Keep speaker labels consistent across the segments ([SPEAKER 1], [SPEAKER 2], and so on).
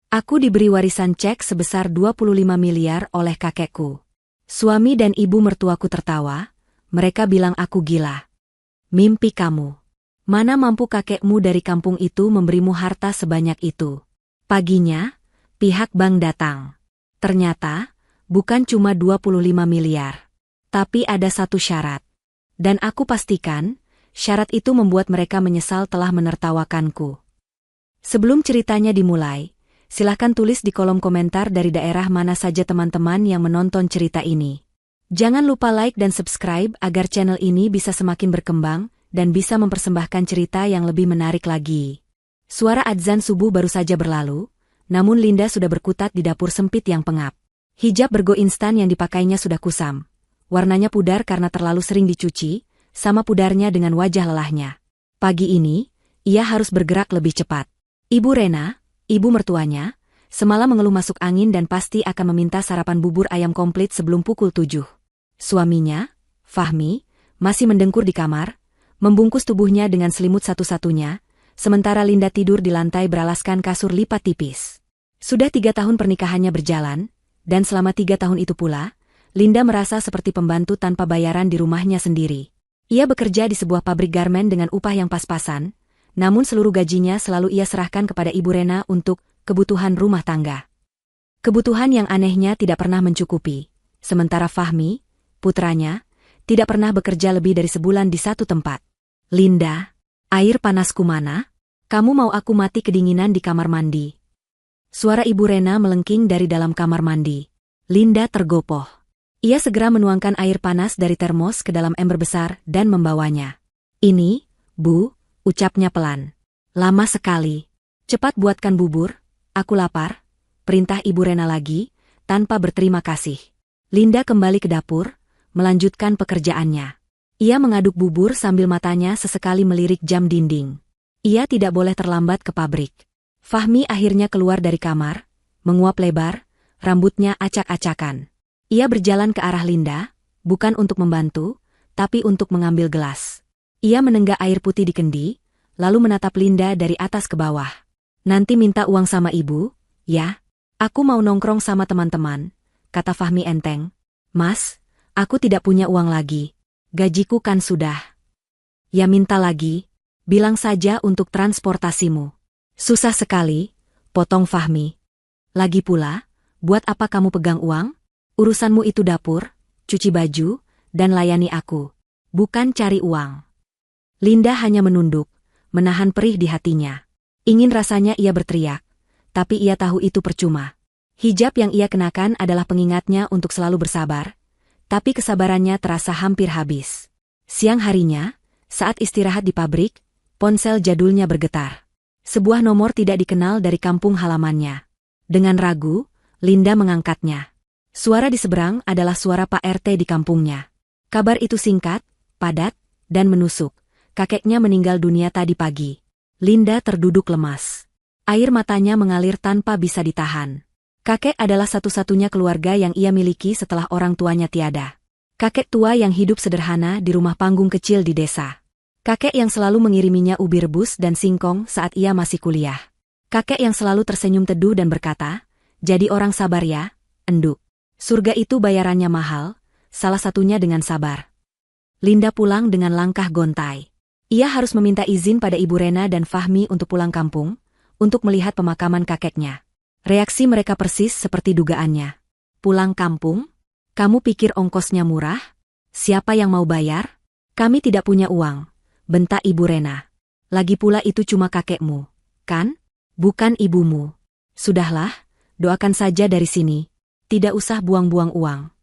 [SPEAKER 1] Aku diberi warisan cek sebesar 25 miliar oleh kakekku. Suami dan ibu mertuaku tertawa, mereka bilang aku gila. Mimpi kamu. Mana mampu kakekmu dari kampung itu memberimu harta sebanyak itu. Paginya, pihak bank datang. Ternyata, bukan cuma 25 miliar. Tapi ada satu syarat. Dan aku pastikan, syarat itu membuat mereka menyesal telah menertawakanku. Sebelum ceritanya dimulai, silahkan tulis di kolom komentar dari daerah mana saja teman-teman yang menonton cerita ini. Jangan lupa like dan subscribe agar channel ini bisa semakin berkembang dan bisa mempersembahkan cerita yang lebih menarik lagi. Suara adzan subuh baru saja berlalu, namun Linda sudah berkutat di dapur sempit yang pengap. Hijab bergo instan yang dipakainya sudah kusam. Warnanya pudar karena terlalu sering dicuci, sama pudarnya dengan wajah lelahnya. Pagi ini, ia harus bergerak lebih cepat. Ibu Rena, ibu mertuanya, semalam mengeluh masuk angin dan pasti akan meminta sarapan bubur ayam komplit sebelum pukul 7. Suaminya, Fahmi, masih mendengkur di kamar, membungkus tubuhnya dengan selimut satu-satunya, sementara Linda tidur di lantai beralaskan kasur lipat tipis. Sudah 3 tahun pernikahannya berjalan, dan selama 3 tahun itu pula, Linda merasa seperti pembantu tanpa bayaran di rumahnya sendiri. Ia bekerja di sebuah pabrik garmen dengan upah yang pas-pasan, namun seluruh gajinya selalu ia serahkan kepada Ibu Rena untuk kebutuhan rumah tangga. Kebutuhan yang anehnya tidak pernah mencukupi, sementara Fahmi, putranya, tidak pernah bekerja lebih dari sebulan di satu tempat. Linda, air panasku mana? Kamu mau aku mati kedinginan di kamar mandi? Suara Ibu Rena melengking dari dalam kamar mandi. Linda tergopoh. Ia segera menuangkan air panas dari termos ke dalam ember besar dan membawanya. Ini, Bu, ucapnya pelan. Lama sekali. Cepat buatkan bubur, aku lapar, perintah Ibu Rena lagi, tanpa berterima kasih. Linda kembali ke dapur, melanjutkan pekerjaannya. Ia mengaduk bubur sambil matanya sesekali melirik jam dinding. Ia tidak boleh terlambat ke pabrik. Fahmi akhirnya keluar dari kamar, menguap lebar, rambutnya acak-acakan. Ia berjalan ke arah Linda, bukan untuk membantu, tapi untuk mengambil gelas. Ia menenggak air putih di kendi, lalu menatap Linda dari atas ke bawah. Nanti minta uang sama ibu, ya? Aku mau nongkrong sama teman-teman, kata Fahmi enteng. Mas, aku tidak punya uang lagi. Gajiku kan sudah. Ya minta lagi, bilang saja untuk transportasimu. Susah sekali, potong Fahmi. Lagi pula, buat apa kamu pegang uang? Urusanmu itu dapur, cuci baju, dan layani aku. Bukan cari uang. Linda hanya menunduk, menahan perih di hatinya. Ingin rasanya ia berteriak, tapi ia tahu itu percuma. Hijab yang ia kenakan adalah pengingatnya untuk selalu bersabar, tapi kesabarannya terasa hampir habis. Siang harinya, saat istirahat di pabrik, ponsel jadulnya bergetar. Sebuah nomor tidak dikenal dari kampung halamannya. Dengan ragu, Linda mengangkatnya. Suara di seberang adalah suara Pak RT di kampungnya. Kabar itu singkat, padat, dan menusuk. Kakeknya meninggal dunia tadi pagi. Linda terduduk lemas. Air matanya mengalir tanpa bisa ditahan. Kakek adalah satu-satunya keluarga yang ia miliki setelah orang tuanya tiada. Kakek tua yang hidup sederhana di rumah panggung kecil di desa. Kakek yang selalu mengiriminya ubi rebus dan singkong saat ia masih kuliah. Kakek yang selalu tersenyum teduh dan berkata, "Jadi orang sabar ya, enduk. Surga itu bayarannya mahal, salah satunya dengan sabar." Linda pulang dengan langkah gontai. Ia harus meminta izin pada Ibu Rena dan Fahmi untuk pulang kampung, untuk melihat pemakaman kakeknya. Reaksi mereka persis seperti dugaannya. Pulang kampung? Kamu pikir ongkosnya murah? Siapa yang mau bayar? Kami tidak punya uang, bentak Ibu Rena. Lagi pula itu cuma kakekmu, kan? Bukan ibumu. Sudahlah, doakan saja dari sini. Tidak usah buang-buang uang.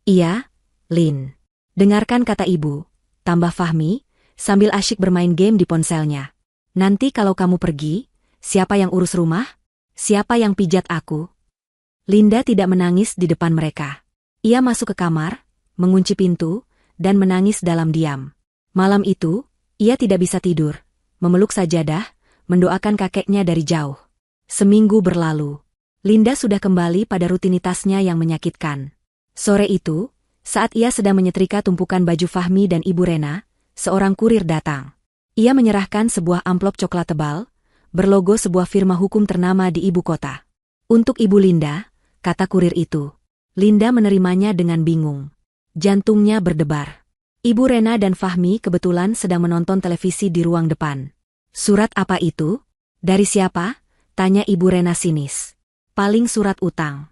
[SPEAKER 1] Iya, Lin. Dengarkan kata ibu, tambah Fahmi, sambil asyik bermain game di ponselnya. Nanti kalau kamu pergi, siapa yang urus rumah? Siapa yang pijat aku? Linda tidak menangis di depan mereka. Ia masuk ke kamar, mengunci pintu, dan menangis dalam diam. Malam itu, ia tidak bisa tidur, memeluk sajadah, mendoakan kakeknya dari jauh. Seminggu berlalu. Linda sudah kembali pada rutinitasnya yang menyakitkan. Sore itu, saat ia sedang menyetrika tumpukan baju Fahmi dan Ibu Rena, seorang kurir datang. Ia menyerahkan sebuah amplop coklat tebal, berlogo sebuah firma hukum ternama di ibu kota. Untuk Ibu Linda, kata kurir itu. Linda menerimanya dengan bingung. Jantungnya berdebar. Ibu Rena dan Fahmi kebetulan sedang menonton televisi di ruang depan. Surat apa itu? Dari siapa? Tanya Ibu Rena sinis. Paling surat utang.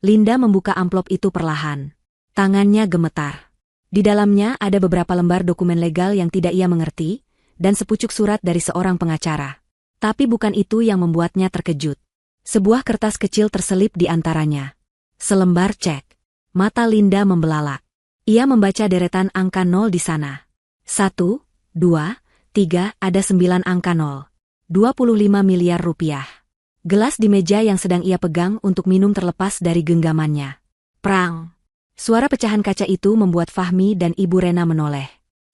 [SPEAKER 1] Linda membuka amplop itu perlahan. Tangannya gemetar. Di dalamnya ada beberapa lembar dokumen legal yang tidak ia mengerti, dan sepucuk surat dari seorang pengacara. Tapi bukan itu yang membuatnya terkejut. Sebuah kertas kecil terselip di antaranya. Selembar cek. Mata Linda membelalak. Ia membaca deretan angka 0 di sana. 1, 2, 3, ada 9 angka 0. 25 miliar rupiah. Gelas di meja yang sedang ia pegang untuk minum terlepas dari genggamannya. Prang. Suara pecahan kaca itu membuat Fahmi dan Ibu Rena menoleh.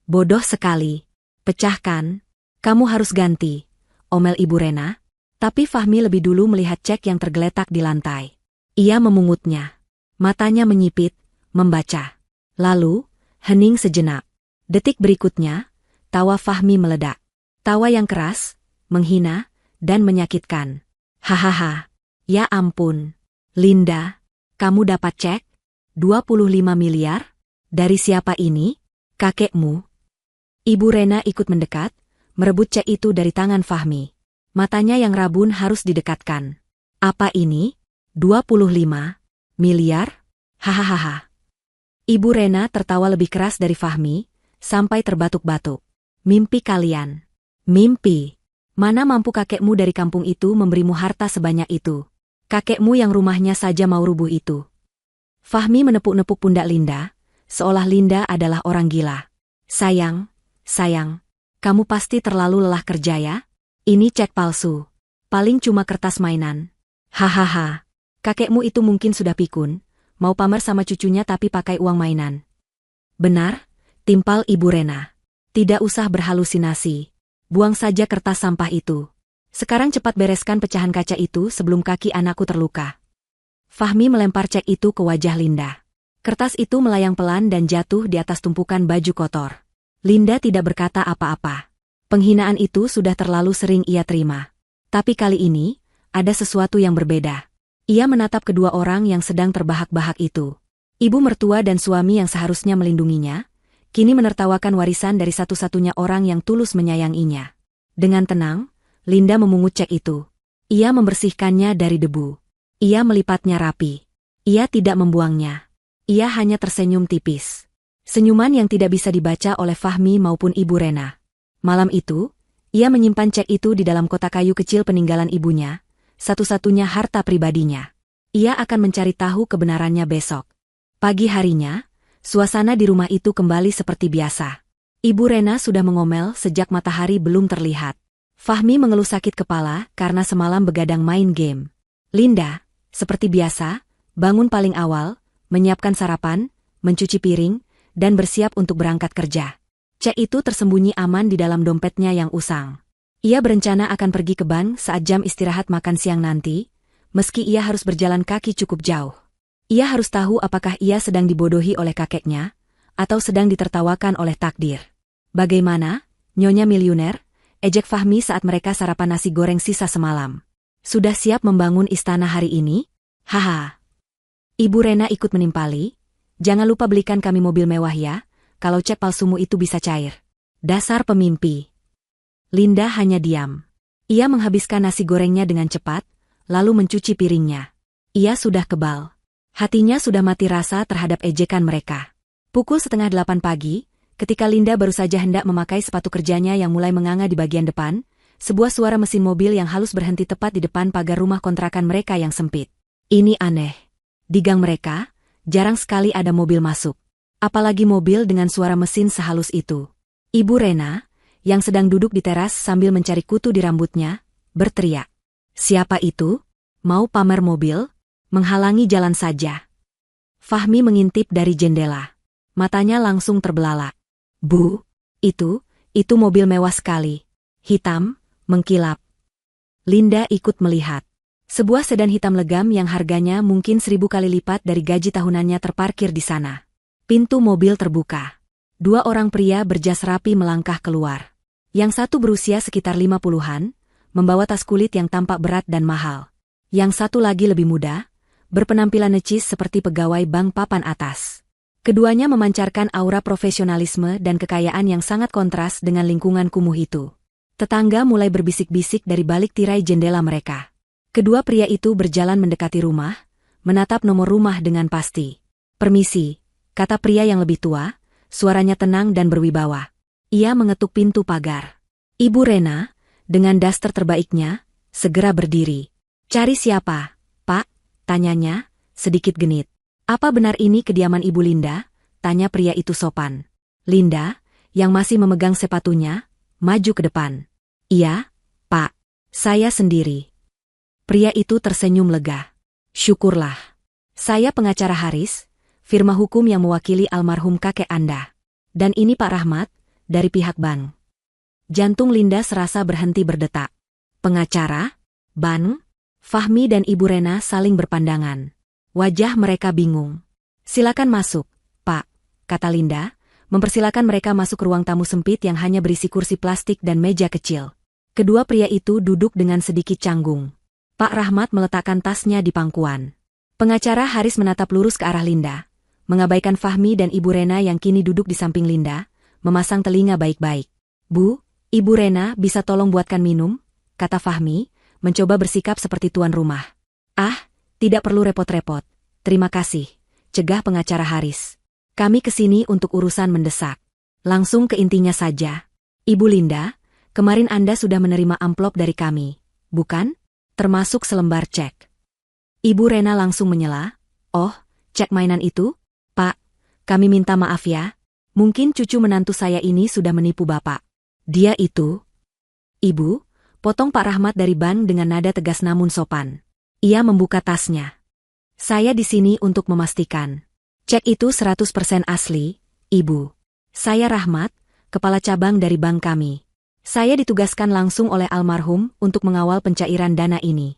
[SPEAKER 1] Bodoh sekali. Pecahkan. Kamu harus ganti. Omel Ibu Rena. Tapi Fahmi lebih dulu melihat cek yang tergeletak di lantai. Ia memungutnya. Matanya menyipit, membaca. Lalu, hening sejenak. Detik berikutnya, tawa Fahmi meledak. Tawa yang keras, menghina, dan menyakitkan. Hahaha. Ya ampun. Linda, kamu dapat cek? 25 miliar? Dari siapa ini? Kakekmu? Ibu Rena ikut mendekat, merebut cek itu dari tangan Fahmi. Matanya yang rabun harus didekatkan. Apa ini? 25 miliar? Hahaha. Ibu Rena tertawa lebih keras dari Fahmi, sampai terbatuk-batuk. Mimpi kalian. Mimpi. Mana mampu kakekmu dari kampung itu memberimu harta sebanyak itu? Kakekmu yang rumahnya saja mau rubuh itu. Fahmi menepuk-nepuk pundak Linda, seolah Linda adalah orang gila. Sayang, kamu pasti terlalu lelah kerja ya? Ini cek palsu. Paling cuma kertas mainan. Hahaha. Kakekmu itu mungkin sudah pikun, mau pamer sama cucunya tapi pakai uang mainan. Benar, timpal Ibu Rena. Tidak usah berhalusinasi. Buang saja kertas sampah itu. Sekarang cepat bereskan pecahan kaca itu sebelum kaki anakku terluka. Fahmi melempar cek itu ke wajah Linda. Kertas itu melayang pelan dan jatuh di atas tumpukan baju kotor. Linda tidak berkata apa-apa. Penghinaan itu sudah terlalu sering ia terima. Tapi kali ini, ada sesuatu yang berbeda. Ia menatap kedua orang yang sedang terbahak-bahak itu. Ibu mertua dan suami yang seharusnya melindunginya, kini menertawakan warisan dari satu-satunya orang yang tulus menyayanginya. Dengan tenang, Linda memungut cek itu. Ia membersihkannya dari debu. Ia melipatnya rapi. Ia tidak membuangnya. Ia hanya tersenyum tipis. Senyuman yang tidak bisa dibaca oleh Fahmi maupun Ibu Rena. Malam itu, ia menyimpan cek itu di dalam kotak kayu kecil peninggalan ibunya, satu-satunya harta pribadinya. Ia akan mencari tahu kebenarannya besok. Pagi harinya, suasana di rumah itu kembali seperti biasa. Ibu Rena sudah mengomel sejak matahari belum terlihat. Fahmi mengeluh sakit kepala karena semalam begadang main game. Linda, seperti biasa, bangun paling awal, menyiapkan sarapan, mencuci piring, dan bersiap untuk berangkat kerja. Cek itu tersembunyi aman di dalam dompetnya yang usang. Ia berencana akan pergi ke bank saat jam istirahat makan siang nanti, meski ia harus berjalan kaki cukup jauh. Ia harus tahu apakah ia sedang dibodohi oleh kakeknya, atau sedang ditertawakan oleh takdir. Bagaimana, Nyonya Miliuner? Ejek Fahmi saat mereka sarapan nasi goreng sisa semalam. Sudah siap membangun istana hari ini? Haha. Ibu Rena ikut menimpali. Jangan lupa belikan kami mobil mewah ya, kalau cek palsumu itu bisa cair. Dasar pemimpi. Linda hanya diam. Ia menghabiskan nasi gorengnya dengan cepat, lalu mencuci piringnya. Ia sudah kebal. Hatinya sudah mati rasa terhadap ejekan mereka. Pukul 7:30 pagi, ketika Linda baru saja hendak memakai sepatu kerjanya yang mulai menganga di bagian depan, sebuah suara mesin mobil yang halus berhenti tepat di depan pagar rumah kontrakan mereka yang sempit. Ini aneh. Di gang mereka, jarang sekali ada mobil masuk. Apalagi mobil dengan suara mesin sehalus itu. Ibu Rena, yang sedang duduk di teras sambil mencari kutu di rambutnya, berteriak. Siapa itu? Mau pamer mobil? Menghalangi jalan saja. Fahmi mengintip dari jendela. Matanya langsung terbelalak. Bu, itu mobil mewah sekali. Hitam, mengkilap. Linda ikut melihat. Sebuah sedan hitam legam yang harganya mungkin 1000 kali lipat dari gaji tahunannya terparkir di sana. Pintu mobil terbuka. 2 orang pria berjas rapi melangkah keluar. Yang satu berusia sekitar 50-an, membawa tas kulit yang tampak berat dan mahal. Yang satu lagi lebih muda, berpenampilan necis seperti pegawai bank papan atas. Keduanya memancarkan aura profesionalisme dan kekayaan yang sangat kontras dengan lingkungan kumuh itu. Tetangga mulai berbisik-bisik dari balik tirai jendela mereka. Kedua pria itu berjalan mendekati rumah, menatap nomor rumah dengan pasti. "Permisi," kata pria yang lebih tua, suaranya tenang dan berwibawa. Ia mengetuk pintu pagar. Ibu Rena, dengan daster terbaiknya, segera berdiri. "Cari siapa, Pak?" tanyanya, sedikit genit. "Apa benar ini kediaman Ibu Linda?" tanya pria itu sopan. Linda, yang masih memegang sepatunya, maju ke depan. "Iya, Pak. Saya sendiri." Pria itu tersenyum lega. "Syukurlah. Saya pengacara Haris, firma hukum yang mewakili almarhum kakek Anda. Dan ini Pak Rahmat, dari pihak bank." Jantung Linda serasa berhenti berdetak. "Pengacara? Bank?" Fahmi dan Ibu Rena saling berpandangan. Wajah mereka bingung. "Silakan masuk, Pak," kata Linda, mempersilakan mereka masuk ke ruang tamu sempit yang hanya berisi kursi plastik dan meja kecil. Kedua pria itu duduk dengan sedikit canggung. Pak Rahmat meletakkan tasnya di pangkuan. Pengacara Haris menatap lurus ke arah Linda, mengabaikan Fahmi dan Ibu Rena yang kini duduk di samping Linda, memasang telinga baik-baik. "Bu, Ibu Rena bisa tolong buatkan minum?" kata Fahmi, mencoba bersikap seperti tuan rumah. "Ah, tidak perlu repot-repot. Terima kasih," cegah pengacara Haris. "Kami kesini untuk urusan mendesak. Langsung ke intinya saja. Ibu Linda, kemarin Anda sudah menerima amplop dari kami, bukan? Termasuk selembar cek." Ibu Rena langsung menyela. "Oh, cek mainan itu? Pak, kami minta maaf ya. Mungkin cucu menantu saya ini sudah menipu Bapak." "Dia itu?" "Ibu," potong Pak Rahmat dari bank dengan nada tegas namun sopan. Ia membuka tasnya. "Saya di sini untuk memastikan. Cek itu 100% asli, Ibu. Saya Rahmat, kepala cabang dari bank kami. Saya ditugaskan langsung oleh almarhum untuk mengawal pencairan dana ini."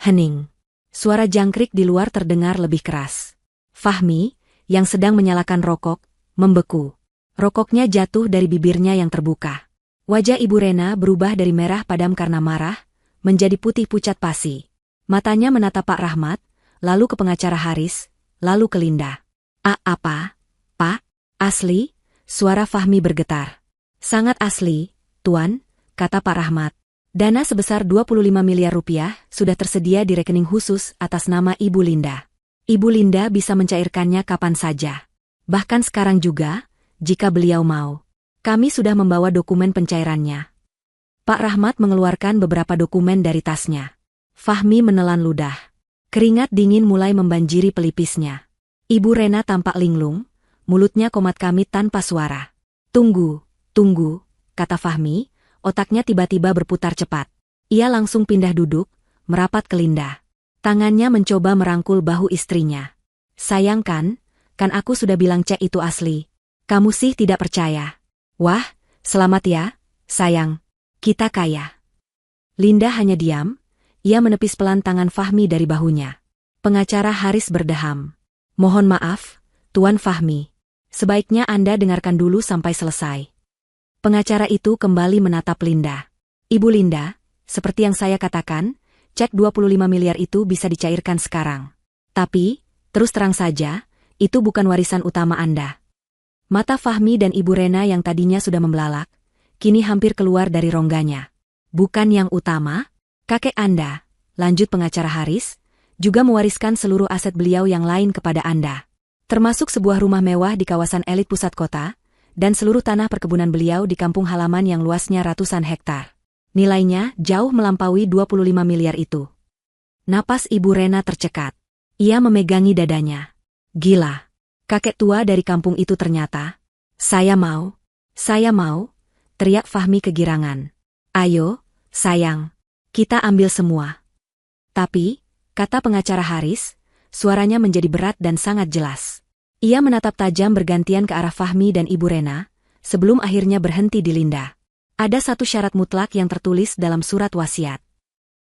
[SPEAKER 1] Hening. Suara jangkrik di luar terdengar lebih keras. Fahmi, yang sedang menyalakan rokok, membeku. Rokoknya jatuh dari bibirnya yang terbuka. Wajah Ibu Rena berubah dari merah padam karena marah, menjadi putih pucat pasi. Matanya menatap Pak Rahmat, lalu ke pengacara Haris, lalu ke Linda. Apa? Pak? Asli?" Suara Fahmi bergetar. "Sangat asli, Tuan," kata Pak Rahmat. "Dana sebesar 25 miliar rupiah sudah tersedia di rekening khusus atas nama Ibu Linda. Ibu Linda bisa mencairkannya kapan saja. Bahkan sekarang juga, jika beliau mau. Kami sudah membawa dokumen pencairannya." Pak Rahmat mengeluarkan beberapa dokumen dari tasnya. Fahmi menelan ludah. Keringat dingin mulai membanjiri pelipisnya. Ibu Rena tampak linglung, mulutnya komat kamit tanpa suara. Tunggu, kata Fahmi, otaknya tiba-tiba berputar cepat. Ia langsung pindah duduk, merapat ke Linda. Tangannya mencoba merangkul bahu istrinya. "Sayang kan aku sudah bilang cek itu asli. Kamu sih tidak percaya. Wah, selamat ya, sayang. Kita kaya." Linda hanya diam, ia menepis pelan tangan Fahmi dari bahunya. Pengacara Haris berdeham. "Mohon maaf, Tuan Fahmi. Sebaiknya Anda dengarkan dulu sampai selesai." Pengacara itu kembali menatap Linda. "Ibu Linda, seperti yang saya katakan, cek 25 miliar itu bisa dicairkan sekarang. Tapi, terus terang saja, itu bukan warisan utama Anda." Mata Fahmi dan Ibu Rena yang tadinya sudah membelalak, kini hampir keluar dari rongganya. "Bukan yang utama? Kakek Anda," lanjut pengacara Haris, "juga mewariskan seluruh aset beliau yang lain kepada Anda. Termasuk sebuah rumah mewah di kawasan elit pusat kota, dan seluruh tanah perkebunan beliau di kampung halaman yang luasnya ratusan hektar. Nilainya jauh melampaui 25 miliar itu." Napas Ibu Rena tercekat. Ia memegangi dadanya. "Gila. Kakek tua dari kampung itu ternyata." Saya mau, teriak Fahmi kegirangan. "Ayo, sayang, kita ambil semua." "Tapi," kata pengacara Haris, suaranya menjadi berat dan sangat jelas. Ia menatap tajam bergantian ke arah Fahmi dan Ibu Rena, sebelum akhirnya berhenti di Linda. "Ada satu syarat mutlak yang tertulis dalam surat wasiat."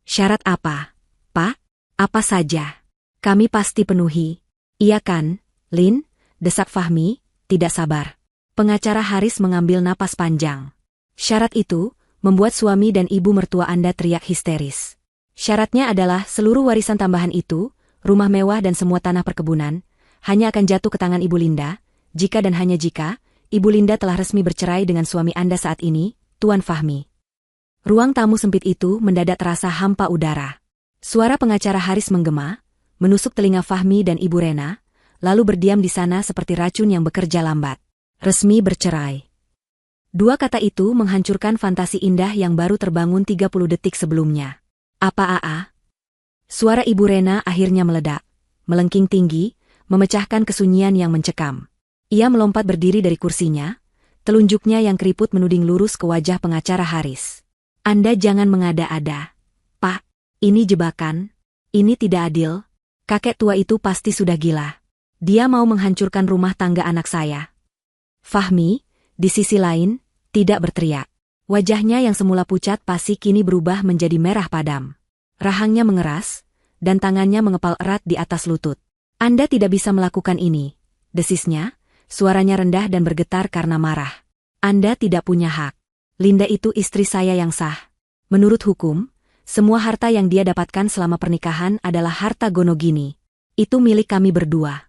[SPEAKER 1] "Syarat apa, Pak?" "Apa saja. Kami pasti penuhi." "Iya kan, Lin?" desak Fahmi, tidak sabar. Pengacara Haris mengambil napas panjang. "Syarat itu membuat suami dan ibu mertua Anda teriak histeris. Syaratnya adalah seluruh warisan tambahan itu, rumah mewah dan semua tanah perkebunan, hanya akan jatuh ke tangan Ibu Linda, jika dan hanya jika, Ibu Linda telah resmi bercerai dengan suami Anda saat ini, Tuan Fahmi. Ruang tamu sempit itu mendadak terasa hampa udara. Suara pengacara Haris menggema, menusuk telinga Fahmi dan Ibu Rena, lalu berdiam di sana seperti racun yang bekerja lambat. Resmi bercerai. Dua kata itu menghancurkan fantasi indah yang baru terbangun 30 detik sebelumnya. Apa Aa? Suara Ibu Rena akhirnya meledak, melengking tinggi, memecahkan kesunyian yang mencekam. Ia melompat berdiri dari kursinya, telunjuknya yang keriput menuding lurus ke wajah pengacara Haris. Anda jangan mengada-ada. Pak, ini jebakan. Ini tidak adil. Kakek tua itu pasti sudah gila. Dia mau menghancurkan rumah tangga anak saya. Fahmi, di sisi lain, tidak berteriak. Wajahnya yang semula pucat pasi kini berubah menjadi merah padam. Rahangnya mengeras, dan tangannya mengepal erat di atas lutut. Anda tidak bisa melakukan ini, desisnya, suaranya rendah dan bergetar karena marah. Anda tidak punya hak. Linda itu istri saya yang sah. Menurut hukum, semua harta yang dia dapatkan selama pernikahan adalah harta Gonogini. Itu milik kami berdua.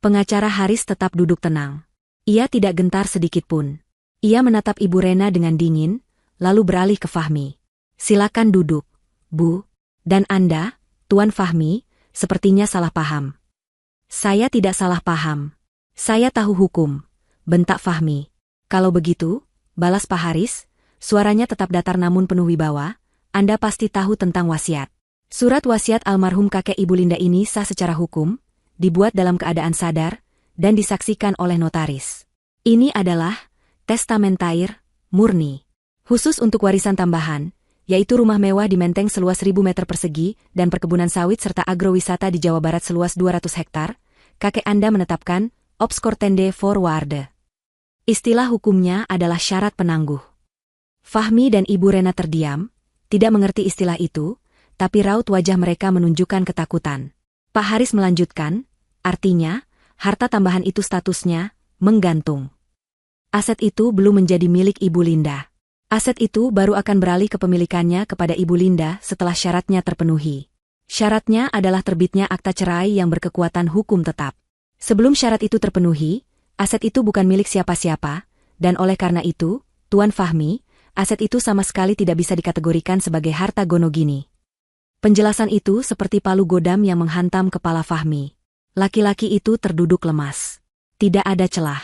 [SPEAKER 1] Pengacara Haris tetap duduk tenang. Ia tidak gentar sedikitpun. Ia menatap Ibu Rena dengan dingin, lalu beralih ke Fahmi. Silakan duduk, Bu. Dan Anda, Tuan Fahmi, sepertinya salah paham. Saya tidak salah paham. Saya tahu hukum, bentak Fahmi. Kalau begitu, balas Pak Haris, suaranya tetap datar namun penuh wibawa, Anda pasti tahu tentang wasiat. Surat wasiat almarhum kakek Ibu Linda ini sah secara hukum, dibuat dalam keadaan sadar, dan disaksikan oleh notaris. Ini adalah testamentair, murni. Khusus untuk warisan tambahan, yaitu rumah mewah di Menteng seluas 1.000 meter persegi dan perkebunan sawit serta agrowisata di Jawa Barat seluas 200 hektar, kakek Anda menetapkan obskortende forwarde. Istilah hukumnya adalah syarat penangguh. Fahmi dan Ibu Rena terdiam, tidak mengerti istilah itu, tapi raut wajah mereka menunjukkan ketakutan. Pak Haris melanjutkan, artinya, harta tambahan itu statusnya menggantung. Aset itu belum menjadi milik Ibu Linda. Aset itu baru akan beralih kepemilikannya kepada Ibu Linda setelah syaratnya terpenuhi. Syaratnya adalah terbitnya akta cerai yang berkekuatan hukum tetap. Sebelum syarat itu terpenuhi, aset itu bukan milik siapa-siapa, dan oleh karena itu, Tuan Fahmi, aset itu sama sekali tidak bisa dikategorikan sebagai harta Gonogini. Penjelasan itu seperti palu godam yang menghantam kepala Fahmi. Laki-laki itu terduduk lemas. Tidak ada celah.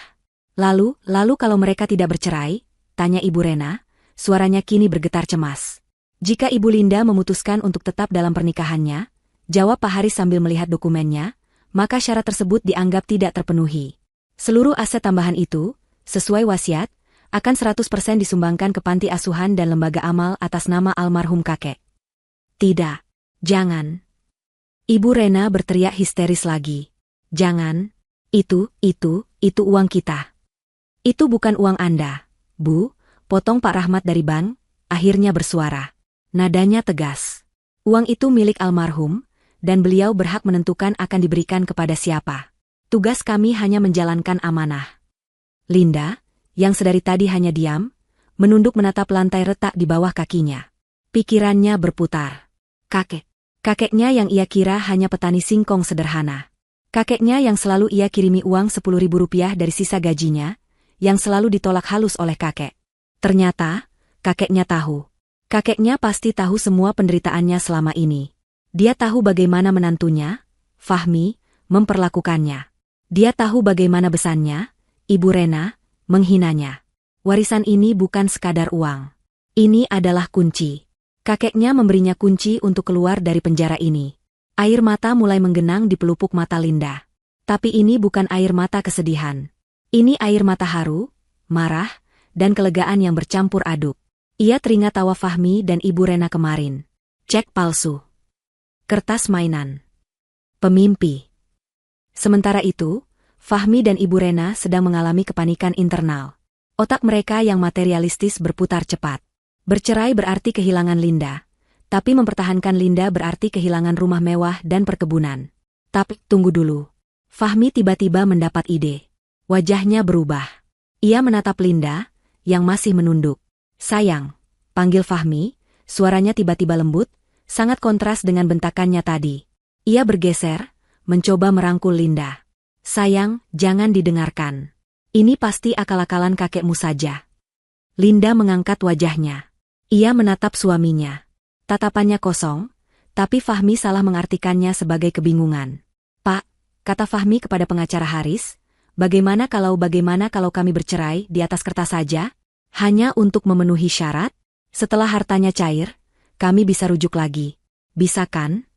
[SPEAKER 1] Lalu kalau mereka tidak bercerai, tanya Ibu Rena, suaranya kini bergetar cemas. Jika Ibu Linda memutuskan untuk tetap dalam pernikahannya, jawab Pak Haris sambil melihat dokumennya, maka syarat tersebut dianggap tidak terpenuhi. Seluruh aset tambahan itu, sesuai wasiat, akan 100% disumbangkan ke panti asuhan dan lembaga amal atas nama almarhum kakek. Tidak. Jangan. Ibu Rena berteriak histeris lagi. Jangan. Itu uang kita. Itu bukan uang Anda, Bu, potong Pak Rahmat dari bank, akhirnya bersuara. Nadanya tegas. Uang itu milik almarhum, dan beliau berhak menentukan akan diberikan kepada siapa. Tugas kami hanya menjalankan amanah. Linda, yang sedari tadi hanya diam, menunduk menatap lantai retak di bawah kakinya. Pikirannya berputar. Kakeknya yang ia kira hanya petani singkong sederhana. Kakeknya yang selalu ia kirimi uang 10.000 rupiah dari sisa gajinya, yang selalu ditolak halus oleh kakek. Ternyata, kakeknya tahu. Kakeknya pasti tahu semua penderitaannya selama ini. Dia tahu bagaimana menantunya, Fahmi, memperlakukannya. Dia tahu bagaimana besannya, Ibu Rena, menghinanya. Warisan ini bukan sekadar uang. Ini adalah kunci. Kakeknya memberinya kunci untuk keluar dari penjara ini. Air mata mulai menggenang di pelupuk mata Linda. Tapi ini bukan air mata kesedihan. Ini air mata haru, marah, dan kelegaan yang bercampur aduk. Ia teringat tawa Fahmi dan Ibu Rena kemarin. Cek palsu. Kertas mainan. Pemimpi. Sementara itu, Fahmi dan Ibu Rena sedang mengalami kepanikan internal. Otak mereka yang materialistis berputar cepat. Bercerai berarti kehilangan Linda, tapi mempertahankan Linda berarti kehilangan rumah mewah dan perkebunan. Tapi, tunggu dulu. Fahmi tiba-tiba mendapat ide. Wajahnya berubah. Ia menatap Linda, yang masih menunduk. Sayang, panggil Fahmi, suaranya tiba-tiba lembut, Sangat kontras dengan bentakannya tadi. Ia bergeser, mencoba merangkul Linda. Sayang, jangan didengarkan. Ini pasti akal-akalan kakekmu saja. Linda mengangkat wajahnya. Ia menatap suaminya. Tatapannya kosong, tapi Fahmi salah mengartikannya sebagai kebingungan. Pak, kata Fahmi kepada pengacara Haris, bagaimana kalau kami bercerai di atas kertas saja? Hanya untuk memenuhi syarat? Setelah hartanya cair, kami bisa rujuk lagi. Bisa kan?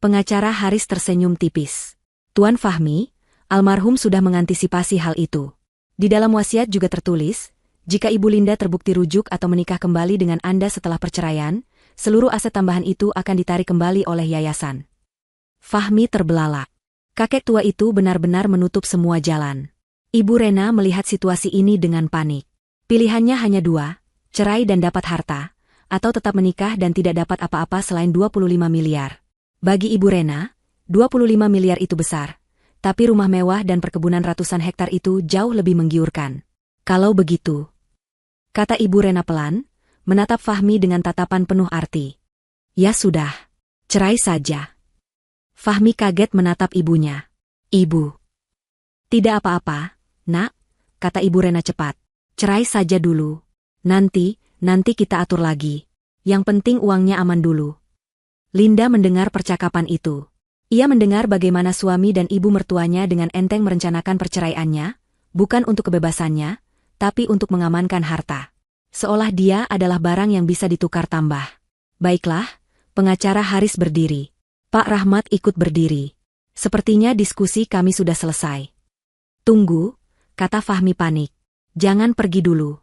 [SPEAKER 1] Pengacara Haris tersenyum tipis. Tuan Fahmi, almarhum sudah mengantisipasi hal itu. Di dalam wasiat juga tertulis, jika Ibu Linda terbukti rujuk atau menikah kembali dengan Anda setelah perceraian, seluruh aset tambahan itu akan ditarik kembali oleh yayasan. Fahmi terbelalak. Kakek tua itu benar-benar menutup semua jalan. Ibu Rena melihat situasi ini dengan panik. Pilihannya hanya dua, cerai dan dapat harta, atau tetap menikah dan tidak dapat apa-apa selain 25 miliar. Bagi Ibu Rena, 25 miliar itu besar, tapi rumah mewah dan perkebunan ratusan hektar itu jauh lebih menggiurkan. Kalau begitu, kata Ibu Rena pelan, menatap Fahmi dengan tatapan penuh arti. Ya sudah, cerai saja. Fahmi kaget menatap ibunya. Ibu. Tidak apa-apa, nak, kata Ibu Rena cepat. Cerai saja dulu. Nanti kita atur lagi. Yang penting uangnya aman dulu. Linda mendengar percakapan itu. Ia mendengar bagaimana suami dan ibu mertuanya dengan enteng merencanakan perceraiannya, bukan untuk kebebasannya, tapi untuk mengamankan harta. Seolah dia adalah barang yang bisa ditukar tambah. Baiklah, pengacara Haris berdiri. Pak Rahmat ikut berdiri. Sepertinya diskusi kami sudah selesai. Tunggu, kata Fahmi panik. Jangan pergi dulu.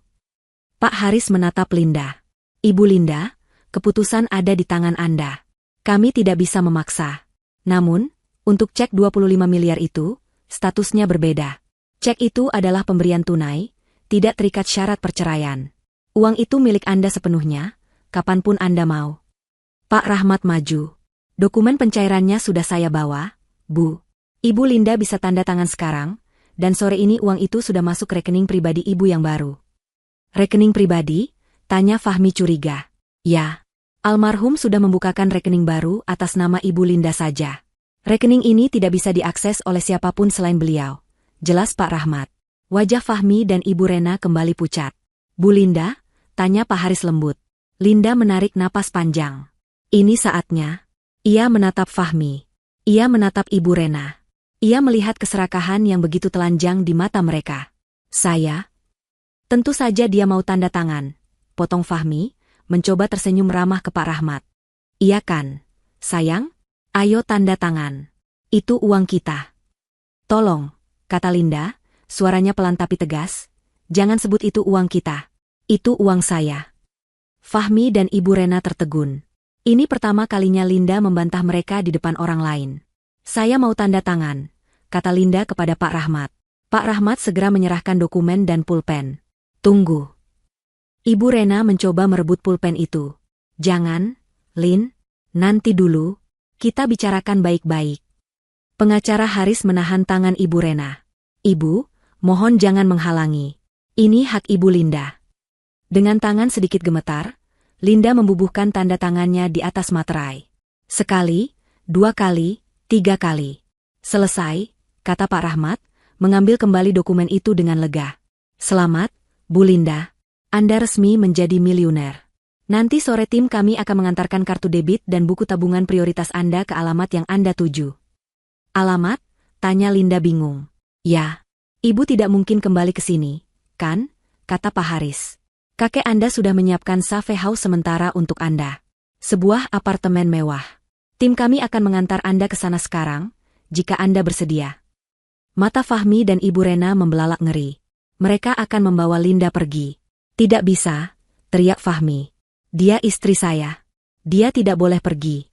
[SPEAKER 1] Pak Haris menatap Linda. Ibu Linda, keputusan ada di tangan Anda. Kami tidak bisa memaksa. Namun, untuk cek 25 miliar itu, statusnya berbeda. Cek itu adalah pemberian tunai, tidak terikat syarat perceraian. Uang itu milik Anda sepenuhnya, kapanpun Anda mau. Pak Rahmat maju. Dokumen pencairannya sudah saya bawa, Bu. Ibu Linda bisa tanda tangan sekarang, dan sore ini uang itu sudah masuk ke rekening pribadi ibu yang baru. Rekening pribadi? Tanya Fahmi curiga. Ya. Almarhum sudah membukakan rekening baru atas nama Ibu Linda saja. Rekening ini tidak bisa diakses oleh siapapun selain beliau. Jelas Pak Rahmat. Wajah Fahmi dan Ibu Rena kembali pucat. Bu Linda? Tanya Pak Haris lembut. Linda menarik napas panjang. Ini saatnya. Ia menatap Fahmi. Ia menatap Ibu Rena. Ia melihat keserakahan yang begitu telanjang di mata mereka. Saya? Tentu saja dia mau tanda tangan. Potong Fahmi, mencoba tersenyum ramah ke Pak Rahmat. Iya kan, sayang? Ayo tanda tangan. Itu uang kita. Tolong, kata Linda, suaranya pelan tapi tegas. Jangan sebut itu uang kita. Itu uang saya. Fahmi dan Ibu Rena tertegun. Ini pertama kalinya Linda membantah mereka di depan orang lain. Saya mau tanda tangan, kata Linda kepada Pak Rahmat. Pak Rahmat segera menyerahkan dokumen dan pulpen. Tunggu. Ibu Rena mencoba merebut pulpen itu. Jangan, Lin, nanti dulu, kita bicarakan baik-baik. Pengacara Haris menahan tangan Ibu Rena. Ibu, mohon jangan menghalangi. Ini hak Ibu Linda. Dengan tangan sedikit gemetar, Linda membubuhkan tanda tangannya di atas materai. Sekali, 2 kali, 3 kali. Selesai, kata Pak Rahmat, mengambil kembali dokumen itu dengan lega. Selamat, Bu Linda. Anda resmi menjadi miliuner. Nanti sore tim kami akan mengantarkan kartu debit dan buku tabungan prioritas Anda ke alamat yang Anda tuju. Alamat? Tanya Linda bingung. Ya. Ibu tidak mungkin kembali ke sini, kan? Kata Pak Haris. Kakek Anda sudah menyiapkan cafe house sementara untuk Anda. Sebuah apartemen mewah. Tim kami akan mengantar Anda ke sana sekarang, jika Anda bersedia. Mata Fahmi dan Ibu Rena membelalak ngeri. Mereka akan membawa Linda pergi. Tidak bisa, teriak Fahmi. Dia istri saya. Dia tidak boleh pergi.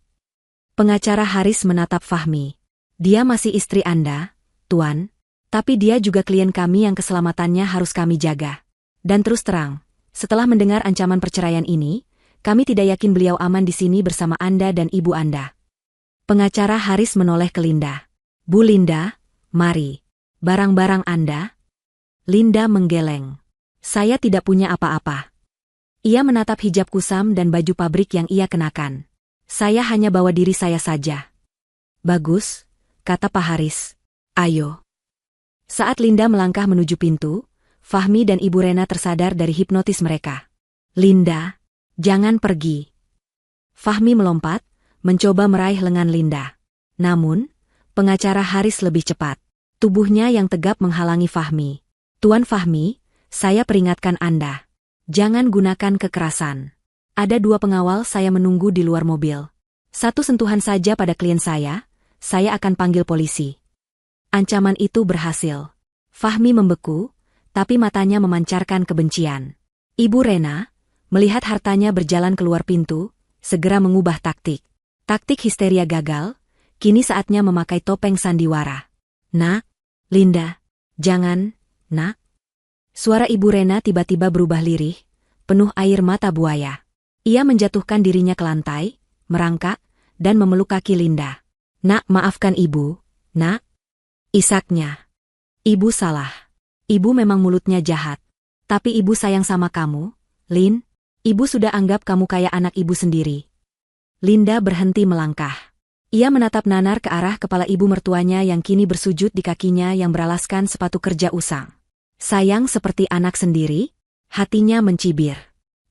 [SPEAKER 1] Pengacara Haris menatap Fahmi. Dia masih istri Anda, Tuan. Tapi dia juga klien kami yang keselamatannya harus kami jaga. Dan terus terang, setelah mendengar ancaman perceraian ini, kami tidak yakin beliau aman di sini bersama Anda dan ibu Anda. Pengacara Haris menoleh ke Linda. Bu Linda, mari. Barang-barang Anda? Linda menggeleng. Saya tidak punya apa-apa. Ia menatap hijab kusam dan baju pabrik yang ia kenakan. Saya hanya bawa diri saya saja. Bagus, kata Pak Haris. Ayo. Saat Linda melangkah menuju pintu, Fahmi dan Ibu Rena tersadar dari hipnotis mereka. Linda, jangan pergi. Fahmi melompat, mencoba meraih lengan Linda. Namun, pengacara Haris lebih cepat. Tubuhnya yang tegap menghalangi Fahmi. Tuan Fahmi, saya peringatkan Anda. Jangan gunakan kekerasan. Ada 2 pengawal saya menunggu di luar mobil. 1 sentuhan saja pada klien saya akan panggil polisi. Ancaman itu berhasil. Fahmi membeku, tapi matanya memancarkan kebencian. Ibu Rena, melihat hartanya berjalan keluar pintu, segera mengubah taktik. Taktik histeria gagal, kini saatnya memakai topeng sandiwara. Nak, Linda, jangan, nak. Suara Ibu Rena tiba-tiba berubah lirih, penuh air mata buaya. Ia menjatuhkan dirinya ke lantai, merangkak, dan memeluk kaki Linda. Nak, maafkan ibu, nak. Isaknya. Ibu salah. Ibu memang mulutnya jahat. Tapi ibu sayang sama kamu, Lin. Ibu sudah anggap kamu kayak anak ibu sendiri. Linda berhenti melangkah. Ia menatap nanar ke arah kepala ibu mertuanya yang kini bersujud di kakinya yang beralaskan sepatu kerja usang. Sayang seperti anak sendiri? Hatinya mencibir.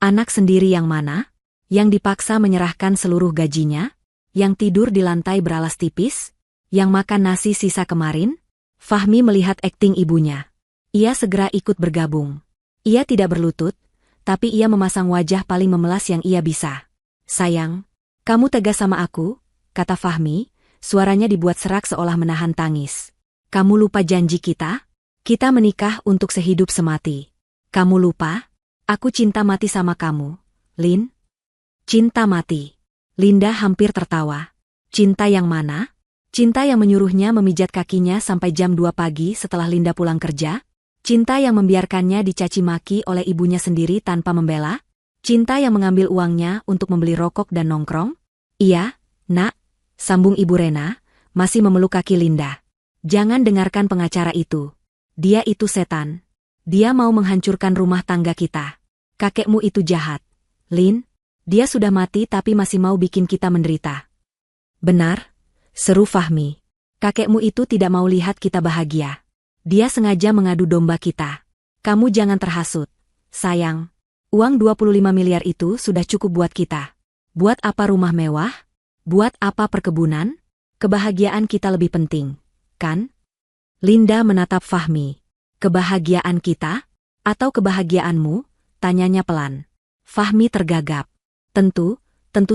[SPEAKER 1] Anak sendiri yang mana? Yang dipaksa menyerahkan seluruh gajinya? Yang tidur di lantai beralas tipis? Yang makan nasi sisa kemarin? Fahmi melihat akting ibunya. Ia segera ikut bergabung. Ia tidak berlutut, tapi ia memasang wajah paling memelas yang ia bisa. Sayang, kamu tegas sama aku, kata Fahmi, suaranya dibuat serak seolah menahan tangis. Kamu lupa janji kita? Kita menikah untuk sehidup semati. Kamu lupa? Aku cinta mati sama kamu, Lin. Cinta mati. Linda hampir tertawa. Cinta yang mana? Cinta yang menyuruhnya memijat kakinya sampai jam 2 pagi setelah Linda pulang kerja? Cinta yang membiarkannya dicaci maki oleh ibunya sendiri tanpa membela? Cinta yang mengambil uangnya untuk membeli rokok dan nongkrong? Iya, nak, sambung Ibu Rena, masih memeluk kaki Linda. Jangan dengarkan pengacara itu. Dia itu setan. Dia mau menghancurkan rumah tangga kita. Kakekmu itu jahat. Lin, dia sudah mati tapi masih mau bikin kita menderita. Benar, seru Fahmi. Kakekmu itu tidak mau lihat kita bahagia. Dia sengaja mengadu domba kita. Kamu jangan terhasut. Sayang, uang 25 miliar itu sudah cukup buat kita. Buat apa rumah mewah? Buat apa perkebunan? Kebahagiaan kita lebih penting, kan? Linda menatap Fahmi. Kebahagiaan kita? Atau kebahagiaanmu? Tanyanya pelan. Fahmi tergagap. Tentu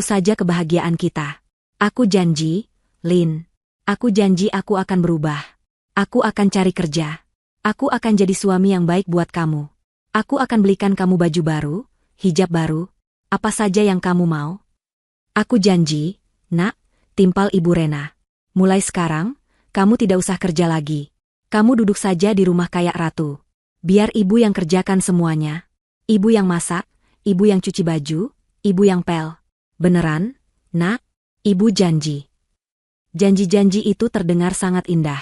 [SPEAKER 1] saja kebahagiaan kita. Aku janji, Lin. Aku janji aku akan berubah. Aku akan cari kerja. Aku akan jadi suami yang baik buat kamu. Aku akan belikan kamu baju baru, hijab baru, apa saja yang kamu mau. Aku janji, nak, timpal Ibu Rena. Mulai sekarang, kamu tidak usah kerja lagi. Kamu duduk saja di rumah kayak ratu. Biar ibu yang kerjakan semuanya. Ibu yang masak, ibu yang cuci baju, ibu yang pel. Beneran, nak? Ibu janji. Janji-janji itu terdengar sangat indah.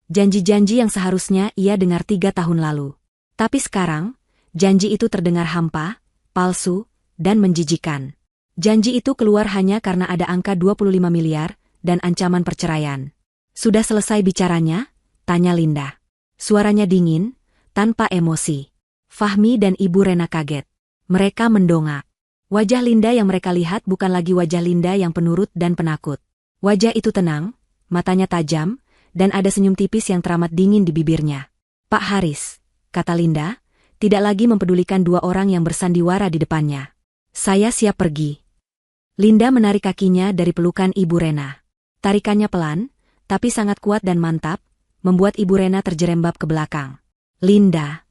[SPEAKER 1] Janji-janji yang seharusnya ia dengar 3 tahun lalu. Tapi sekarang, janji itu terdengar hampa, palsu, dan menjijikan. Janji itu keluar hanya karena ada angka 25 miliar dan ancaman perceraian. Sudah selesai bicaranya? Tanya Linda. Suaranya dingin, tanpa emosi. Fahmi dan Ibu Rena kaget. Mereka mendongak. Wajah Linda yang mereka lihat bukan lagi wajah Linda yang penurut dan penakut. Wajah itu tenang, matanya tajam, dan ada senyum tipis yang teramat dingin di bibirnya. Pak Haris, kata Linda, tidak lagi mempedulikan 2 orang yang bersandiwara di depannya. Saya siap pergi. Linda menarik kakinya dari pelukan Ibu Rena. Tarikannya pelan, tapi sangat kuat dan mantap, membuat Ibu Rena terjerembab ke belakang. Linda.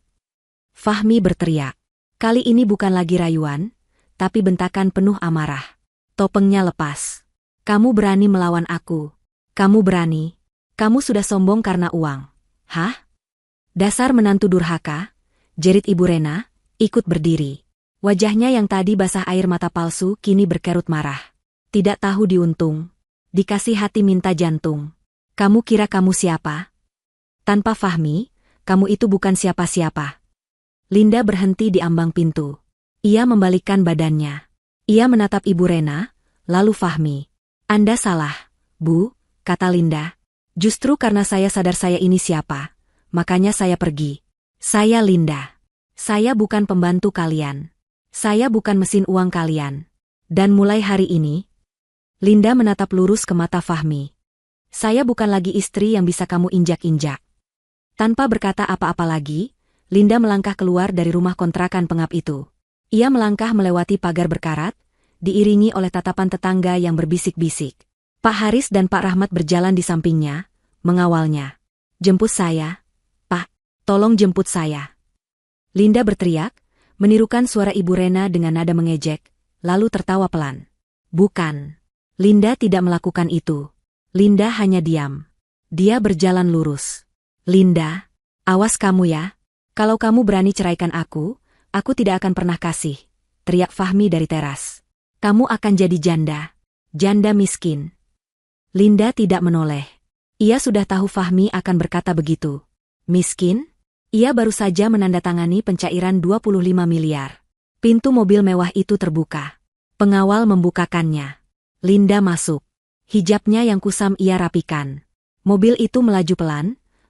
[SPEAKER 1] Fahmi berteriak. Kali ini bukan lagi rayuan, tapi bentakan penuh amarah. Topengnya lepas. Kamu berani melawan aku. Kamu berani. Kamu sudah sombong karena uang. Hah? Dasar menantu durhaka, jerit Ibu Rena, ikut berdiri. Wajahnya yang tadi basah air mata palsu kini berkerut marah. Tidak tahu diuntung. Dikasih hati minta jantung. Kamu kira kamu siapa? Tanpa Fahmi, kamu itu bukan siapa-siapa. Linda berhenti di ambang pintu. Ia membalikkan badannya. Ia menatap Ibu Rena, lalu Fahmi. Anda salah, Bu, kata Linda. Justru karena saya sadar saya ini siapa, makanya saya pergi. Saya Linda. Saya bukan pembantu kalian. Saya bukan mesin uang kalian. Dan mulai hari ini, Linda menatap lurus ke mata Fahmi. Saya bukan lagi istri yang bisa kamu injak-injak. Tanpa berkata apa-apa lagi, Linda melangkah keluar dari rumah kontrakan pengap itu. Ia melangkah melewati pagar berkarat, diiringi oleh tatapan tetangga yang berbisik-bisik. Pak Haris dan Pak Rahmat berjalan di sampingnya, mengawalnya. Jemput saya, Pak. Tolong jemput saya. Linda berteriak, menirukan suara Ibu Rena dengan nada mengejek, lalu tertawa pelan. Bukan. Linda tidak melakukan itu. Linda hanya diam. Dia berjalan lurus. Linda, awas kamu ya. Kalau kamu berani ceraikan aku tidak akan pernah kasih, teriak Fahmi dari teras. Kamu akan jadi janda. Janda miskin. Linda tidak menoleh. Ia sudah tahu Fahmi akan berkata begitu. Miskin? Ia baru saja menandatangani pencairan 25 miliar. Pintu mobil mewah itu terbuka. Pengawal membukakannya. Linda masuk. Hijabnya yang kusam ia rapikan. Mobil itu melaju pelan,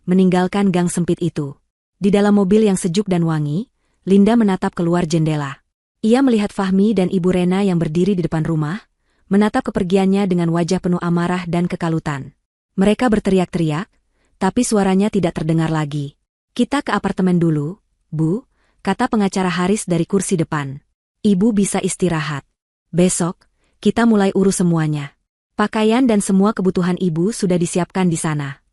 [SPEAKER 1] meninggalkan gang sempit itu. Di dalam mobil yang sejuk dan wangi, Linda menatap keluar jendela. Ia melihat Fahmi dan Ibu Rena yang berdiri di depan rumah, menatap kepergiannya dengan wajah penuh amarah dan kekalutan. Mereka berteriak-teriak, tapi suaranya tidak terdengar lagi. Kita ke apartemen dulu, Bu, kata pengacara Haris dari kursi depan. Ibu bisa istirahat. Besok, kita mulai urus semuanya. Pakaian dan semua kebutuhan ibu sudah disiapkan di sana.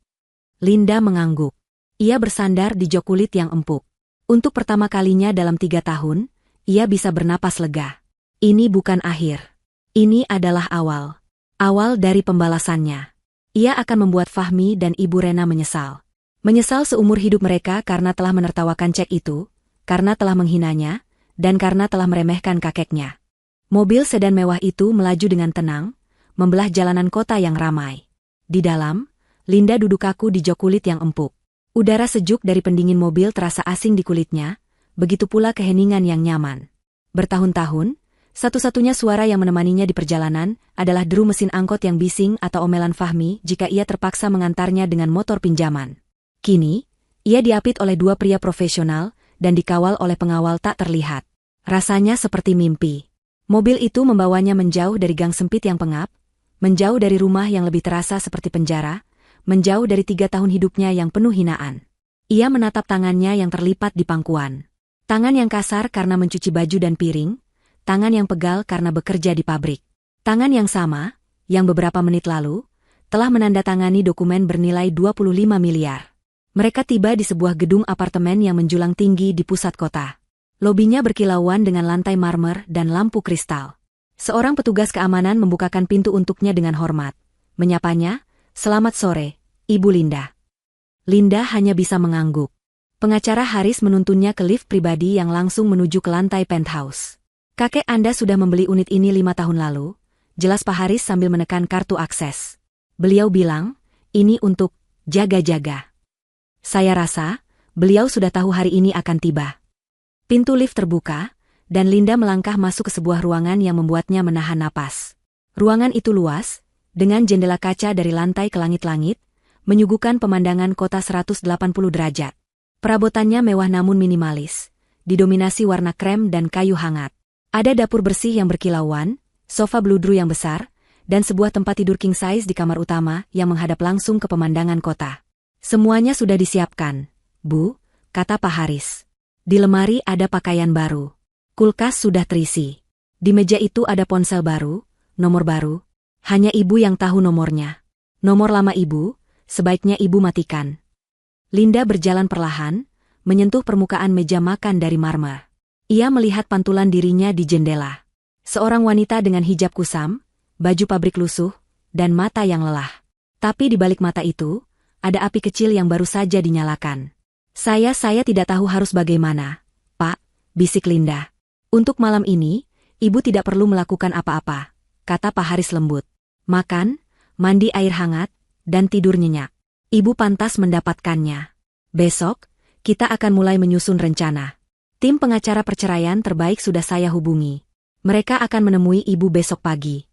[SPEAKER 1] Linda mengangguk. Ia bersandar di jok kulit yang empuk. Untuk pertama kalinya dalam 3 tahun, ia bisa bernapas lega. Ini bukan akhir. Ini adalah awal. Awal dari pembalasannya. Ia akan membuat Fahmi dan Ibu Rena menyesal. Menyesal seumur hidup mereka karena telah menertawakan cek itu, karena telah menghinanya, dan karena telah meremehkan kakeknya. Mobil sedan mewah itu melaju dengan tenang, membelah jalanan kota yang ramai. Di dalam, Linda duduk kaku di jok kulit yang empuk. Udara sejuk dari pendingin mobil terasa asing di kulitnya, begitu pula keheningan yang nyaman. Bertahun-tahun, satu-satunya suara yang menemaninya di perjalanan adalah deru mesin angkot yang bising atau omelan Fahmi jika ia terpaksa mengantarnya dengan motor pinjaman. Kini, ia diapit oleh 2 pria profesional dan dikawal oleh pengawal tak terlihat. Rasanya seperti mimpi. Mobil itu membawanya menjauh dari gang sempit yang pengap, menjauh dari rumah yang lebih terasa seperti penjara, menjauh dari 3 tahun hidupnya yang penuh hinaan. Ia menatap tangannya yang terlipat di pangkuan. Tangan yang kasar karena mencuci baju dan piring, tangan yang pegal karena bekerja di pabrik. Tangan yang sama, yang beberapa menit lalu, telah menandatangani dokumen bernilai 25 miliar. Mereka tiba di sebuah gedung apartemen yang menjulang tinggi di pusat kota. Lobinya berkilauan dengan lantai marmer dan lampu kristal. Seorang petugas keamanan membukakan pintu untuknya dengan hormat. Menyapanya, "Selamat sore, Ibu Linda." Linda hanya bisa mengangguk. Pengacara Haris menuntunnya ke lift pribadi yang langsung menuju ke lantai penthouse. "Kakek Anda sudah membeli unit ini 5 tahun lalu," jelas Pak Haris sambil menekan kartu akses. Beliau bilang, "Ini untuk jaga-jaga." Saya rasa, beliau sudah tahu hari ini akan tiba. Pintu lift terbuka, dan Linda melangkah masuk ke sebuah ruangan yang membuatnya menahan napas. Ruangan itu luas, dengan jendela kaca dari lantai ke langit-langit, menyuguhkan pemandangan kota 180 derajat. Perabotannya mewah namun minimalis, didominasi warna krem dan kayu hangat. Ada dapur bersih yang berkilauan, sofa bludru yang besar, dan sebuah tempat tidur king size di kamar utama yang menghadap langsung ke pemandangan kota. "Semuanya sudah disiapkan, Bu," kata Pak Haris. "Di lemari ada pakaian baru. Kulkas sudah terisi. Di meja itu ada ponsel baru, nomor baru. Hanya Ibu yang tahu nomornya. Nomor lama Ibu, sebaiknya Ibu matikan." Linda berjalan perlahan, menyentuh permukaan meja makan dari marmer. Ia melihat pantulan dirinya di jendela. Seorang wanita dengan hijab kusam, baju pabrik lusuh, dan mata yang lelah. Tapi di balik mata itu, ada api kecil yang baru saja dinyalakan. Saya tidak tahu harus bagaimana, Pak," bisik Linda. "Untuk malam ini, Ibu tidak perlu melakukan apa-apa," kata Pak Haris lembut. "Makan, mandi air hangat, dan tidur nyenyak. Ibu pantas mendapatkannya. Besok, kita akan mulai menyusun rencana. Tim pengacara perceraian terbaik sudah saya hubungi. Mereka akan menemui Ibu besok pagi."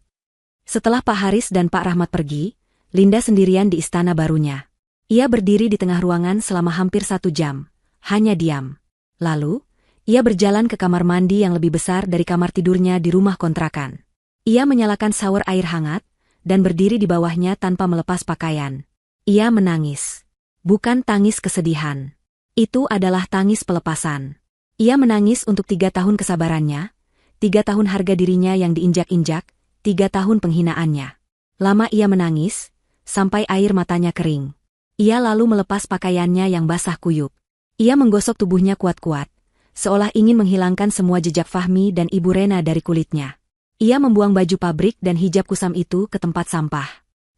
[SPEAKER 1] Setelah Pak Haris dan Pak Rahmat pergi, Linda sendirian di istana barunya. Ia berdiri di tengah ruangan selama hampir 1 jam, hanya diam. Lalu, ia berjalan ke kamar mandi yang lebih besar dari kamar tidurnya di rumah kontrakan. Ia menyalakan shower air hangat, dan berdiri di bawahnya tanpa melepas pakaian. Ia menangis. Bukan tangis kesedihan. Itu adalah tangis pelepasan. Ia menangis untuk 3 tahun kesabarannya, 3 tahun harga dirinya yang diinjak-injak, 3 tahun penghinaannya. Lama ia menangis, sampai air matanya kering. Ia lalu melepas pakaiannya yang basah kuyup. Ia menggosok tubuhnya kuat-kuat, seolah ingin menghilangkan semua jejak Fahmi dan Ibu Rena dari kulitnya. Ia membuang baju pabrik dan hijab kusam itu ke tempat sampah.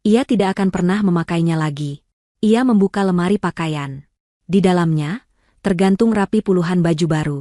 [SPEAKER 1] Ia tidak akan pernah memakainya lagi. Ia membuka lemari pakaian. Di dalamnya, tergantung rapi puluhan baju baru.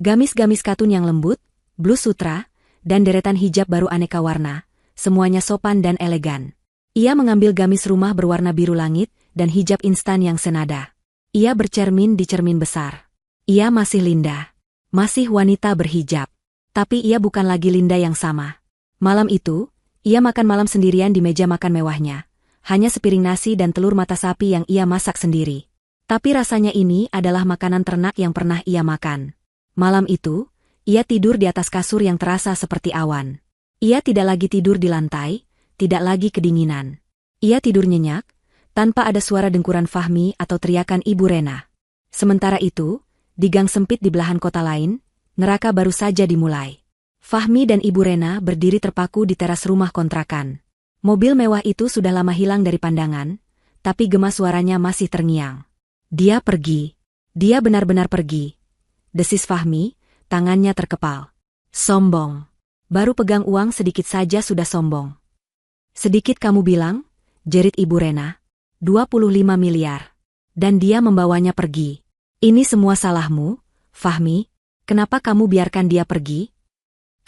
[SPEAKER 1] Gamis-gamis katun yang lembut, blus sutra, dan deretan hijab baru aneka warna, semuanya sopan dan elegan. Ia mengambil gamis rumah berwarna biru langit dan hijab instan yang senada. Ia bercermin di cermin besar. Ia masih Linda. Masih wanita berhijab. Tapi ia bukan lagi Linda yang sama. Malam itu, ia makan malam sendirian di meja makan mewahnya. Hanya sepiring nasi dan telur mata sapi yang ia masak sendiri. Tapi rasanya ini adalah makanan ternak yang pernah ia makan. Malam itu, ia tidur di atas kasur yang terasa seperti awan. Ia tidak lagi tidur di lantai, tidak lagi kedinginan. Ia tidur nyenyak, tanpa ada suara dengkuran Fahmi atau teriakan Ibu Rena. Sementara itu, di gang sempit di belahan kota lain, neraka baru saja dimulai. Fahmi dan Ibu Rena berdiri terpaku di teras rumah kontrakan. Mobil mewah itu sudah lama hilang dari pandangan, tapi gema suaranya masih terngiang. Dia pergi. Dia benar-benar pergi. Desis Fahmi, tangannya terkepal. Sombong. Baru pegang uang sedikit saja sudah sombong. Sedikit kamu bilang, jerit Ibu Rena. 25 miliar. Dan dia membawanya pergi. Ini semua salahmu, Fahmi. Kenapa kamu biarkan dia pergi?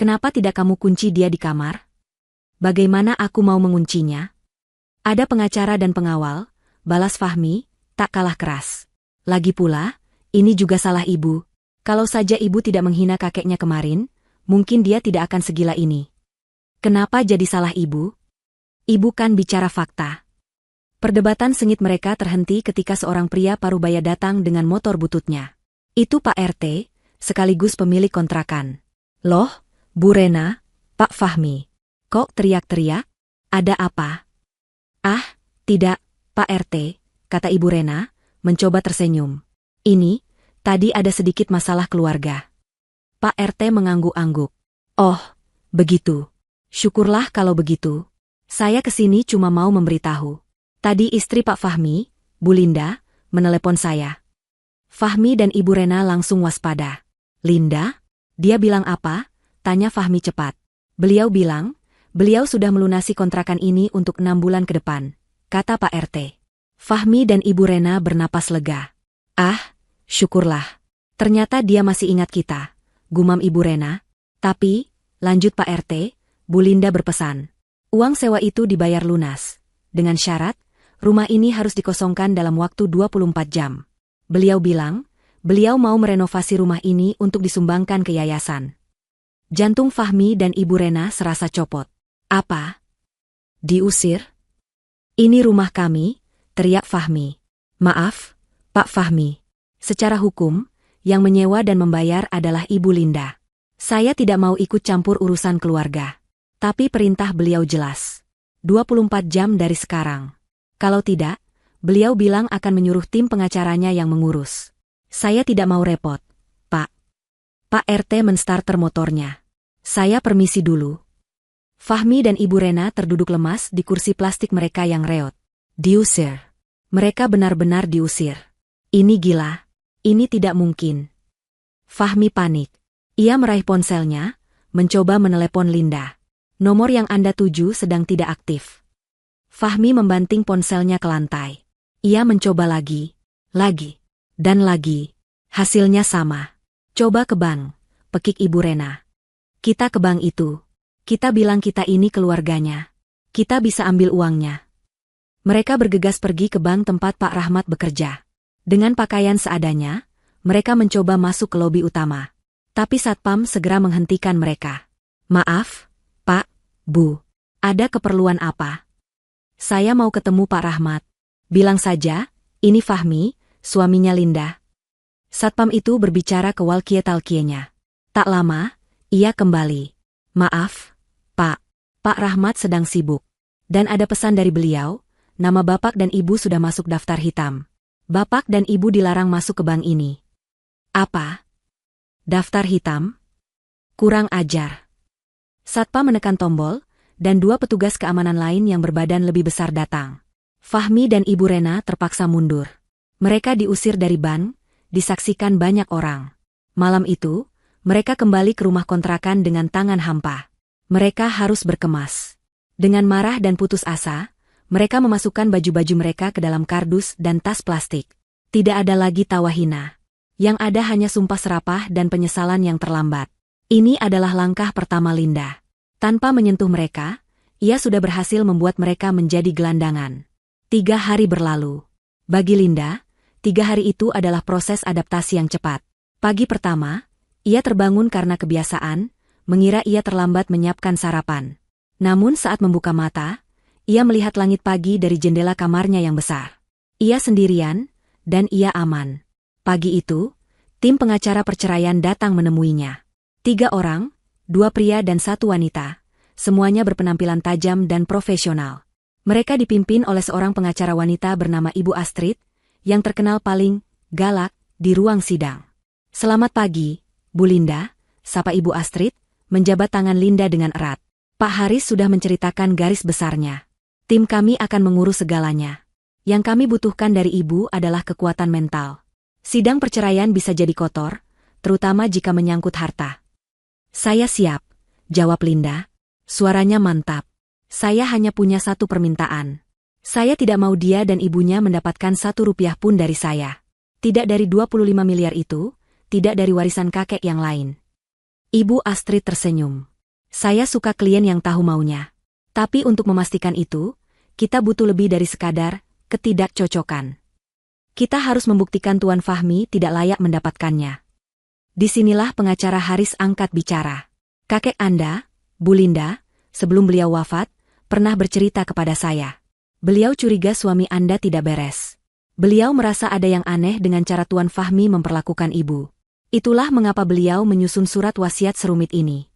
[SPEAKER 1] Kenapa tidak kamu kunci dia di kamar? Bagaimana aku mau menguncinya? Ada pengacara dan pengawal, balas Fahmi, tak kalah keras. Lagi pula, ini juga salah ibu. Kalau saja ibu tidak menghina kakeknya kemarin, mungkin dia tidak akan segila ini. Kenapa jadi salah ibu? Ibu kan bicara fakta. Perdebatan sengit mereka terhenti ketika seorang pria parubaya datang dengan motor bututnya. Itu Pak RT, sekaligus pemilik kontrakan. Loh, Bu Rena, Pak Fahmi. Kok teriak-teriak? Ada apa? Ah, tidak, Pak RT, kata Ibu Rena, mencoba tersenyum. Ini, tadi ada sedikit masalah keluarga. Pak RT mengangguk-angguk. Oh, begitu. Syukurlah kalau begitu. Saya kesini cuma mau memberitahu. Tadi istri Pak Fahmi, Bu Linda, menelepon saya. Fahmi dan Ibu Rena langsung waspada. Linda? Dia bilang apa? Tanya Fahmi cepat. Beliau bilang, beliau sudah melunasi kontrakan ini untuk 6 bulan ke depan, kata Pak RT. Fahmi dan Ibu Rena bernapas lega. Ah, syukurlah. Ternyata dia masih ingat kita, gumam Ibu Rena. Tapi, lanjut Pak RT, Bu Linda berpesan. Uang sewa itu dibayar lunas. Dengan syarat, rumah ini harus dikosongkan dalam waktu 24 jam. Beliau bilang, beliau mau merenovasi rumah ini untuk disumbangkan ke yayasan. Jantung Fahmi dan Ibu Rena serasa copot. Apa? Diusir? Ini rumah kami, teriak Fahmi. Maaf, Pak Fahmi. Secara hukum, yang menyewa dan membayar adalah Ibu Linda. Saya tidak mau ikut campur urusan keluarga. Tapi perintah beliau jelas. 24 jam dari sekarang. Kalau tidak, beliau bilang akan menyuruh tim pengacaranya yang mengurus. Saya tidak mau repot, Pak. Pak RT menstarter motornya. Saya permisi dulu. Fahmi dan Ibu Rena terduduk lemas di kursi plastik mereka yang reot. Diusir. Mereka benar-benar diusir. Ini gila. Ini tidak mungkin. Fahmi panik. Ia meraih ponselnya, mencoba menelepon Linda. Nomor yang Anda tuju sedang tidak aktif. Fahmi membanting ponselnya ke lantai. Ia mencoba lagi, dan lagi. Hasilnya sama. Coba ke bank, pekik Ibu Rena. Kita ke bank itu. Kita bilang kita ini keluarganya. Kita bisa ambil uangnya. Mereka bergegas pergi ke bank tempat Pak Rahmat bekerja. Dengan pakaian seadanya, mereka mencoba masuk ke lobi utama. Tapi Satpam segera menghentikan mereka. Maaf, Pak, Bu. Ada keperluan apa? Saya mau ketemu Pak Rahmat. Bilang saja, ini Fahmi, suaminya Linda. Satpam itu berbicara ke walkie-talkie-nya. Tak lama, ia kembali. Maaf, Pak. Pak Rahmat sedang sibuk. Dan ada pesan dari beliau, nama Bapak dan Ibu sudah masuk daftar hitam. Bapak dan Ibu dilarang masuk ke bank ini. Apa? Daftar hitam? Kurang ajar. Satpam menekan tombol, dan dua petugas keamanan lain yang berbadan lebih besar datang. Fahmi dan Ibu Rena terpaksa mundur. Mereka diusir dari bank, disaksikan banyak orang. Malam itu, mereka kembali ke rumah kontrakan dengan tangan hampa. Mereka harus berkemas. Dengan marah dan putus asa, mereka memasukkan baju-baju mereka ke dalam kardus dan tas plastik. Tidak ada lagi tawa hina. Yang ada hanya sumpah serapah dan penyesalan yang terlambat. Ini adalah langkah pertama Linda. Tanpa menyentuh mereka, ia sudah berhasil membuat mereka menjadi gelandangan. 3 hari berlalu. Bagi Linda, 3 hari itu adalah proses adaptasi yang cepat. Pagi pertama, ia terbangun karena kebiasaan, mengira ia terlambat menyiapkan sarapan. Namun saat membuka mata, ia melihat langit pagi dari jendela kamarnya yang besar. Ia sendirian, dan ia aman. Pagi itu, tim pengacara perceraian datang menemuinya. 3 orang, 2 pria dan 1 wanita, semuanya berpenampilan tajam dan profesional. Mereka dipimpin oleh seorang pengacara wanita bernama Ibu Astrid, yang terkenal paling galak di ruang sidang. Selamat pagi, Bu Linda, sapa Ibu Astrid, menjabat tangan Linda dengan erat. Pak Haris sudah menceritakan garis besarnya. Tim kami akan mengurus segalanya. Yang kami butuhkan dari Ibu adalah kekuatan mental. Sidang perceraian bisa jadi kotor, terutama jika menyangkut harta. Saya siap, jawab Linda. Suaranya mantap. Saya hanya punya satu permintaan. Saya tidak mau dia dan ibunya mendapatkan 1 rupiah pun dari saya. Tidak dari 25 miliar itu, tidak dari warisan kakek yang lain. Ibu Astrid tersenyum. Saya suka klien yang tahu maunya. Tapi untuk memastikan itu, kita butuh lebih dari sekadar ketidakcocokan. Kita harus membuktikan Tuan Fahmi tidak layak mendapatkannya. Disinilah pengacara Haris angkat bicara. Kakek Anda, Bu Linda, sebelum beliau wafat, pernah bercerita kepada saya. Beliau curiga suami Anda tidak beres. Beliau merasa ada yang aneh dengan cara Tuan Fahmi memperlakukan ibu. Itulah mengapa beliau menyusun surat wasiat serumit ini.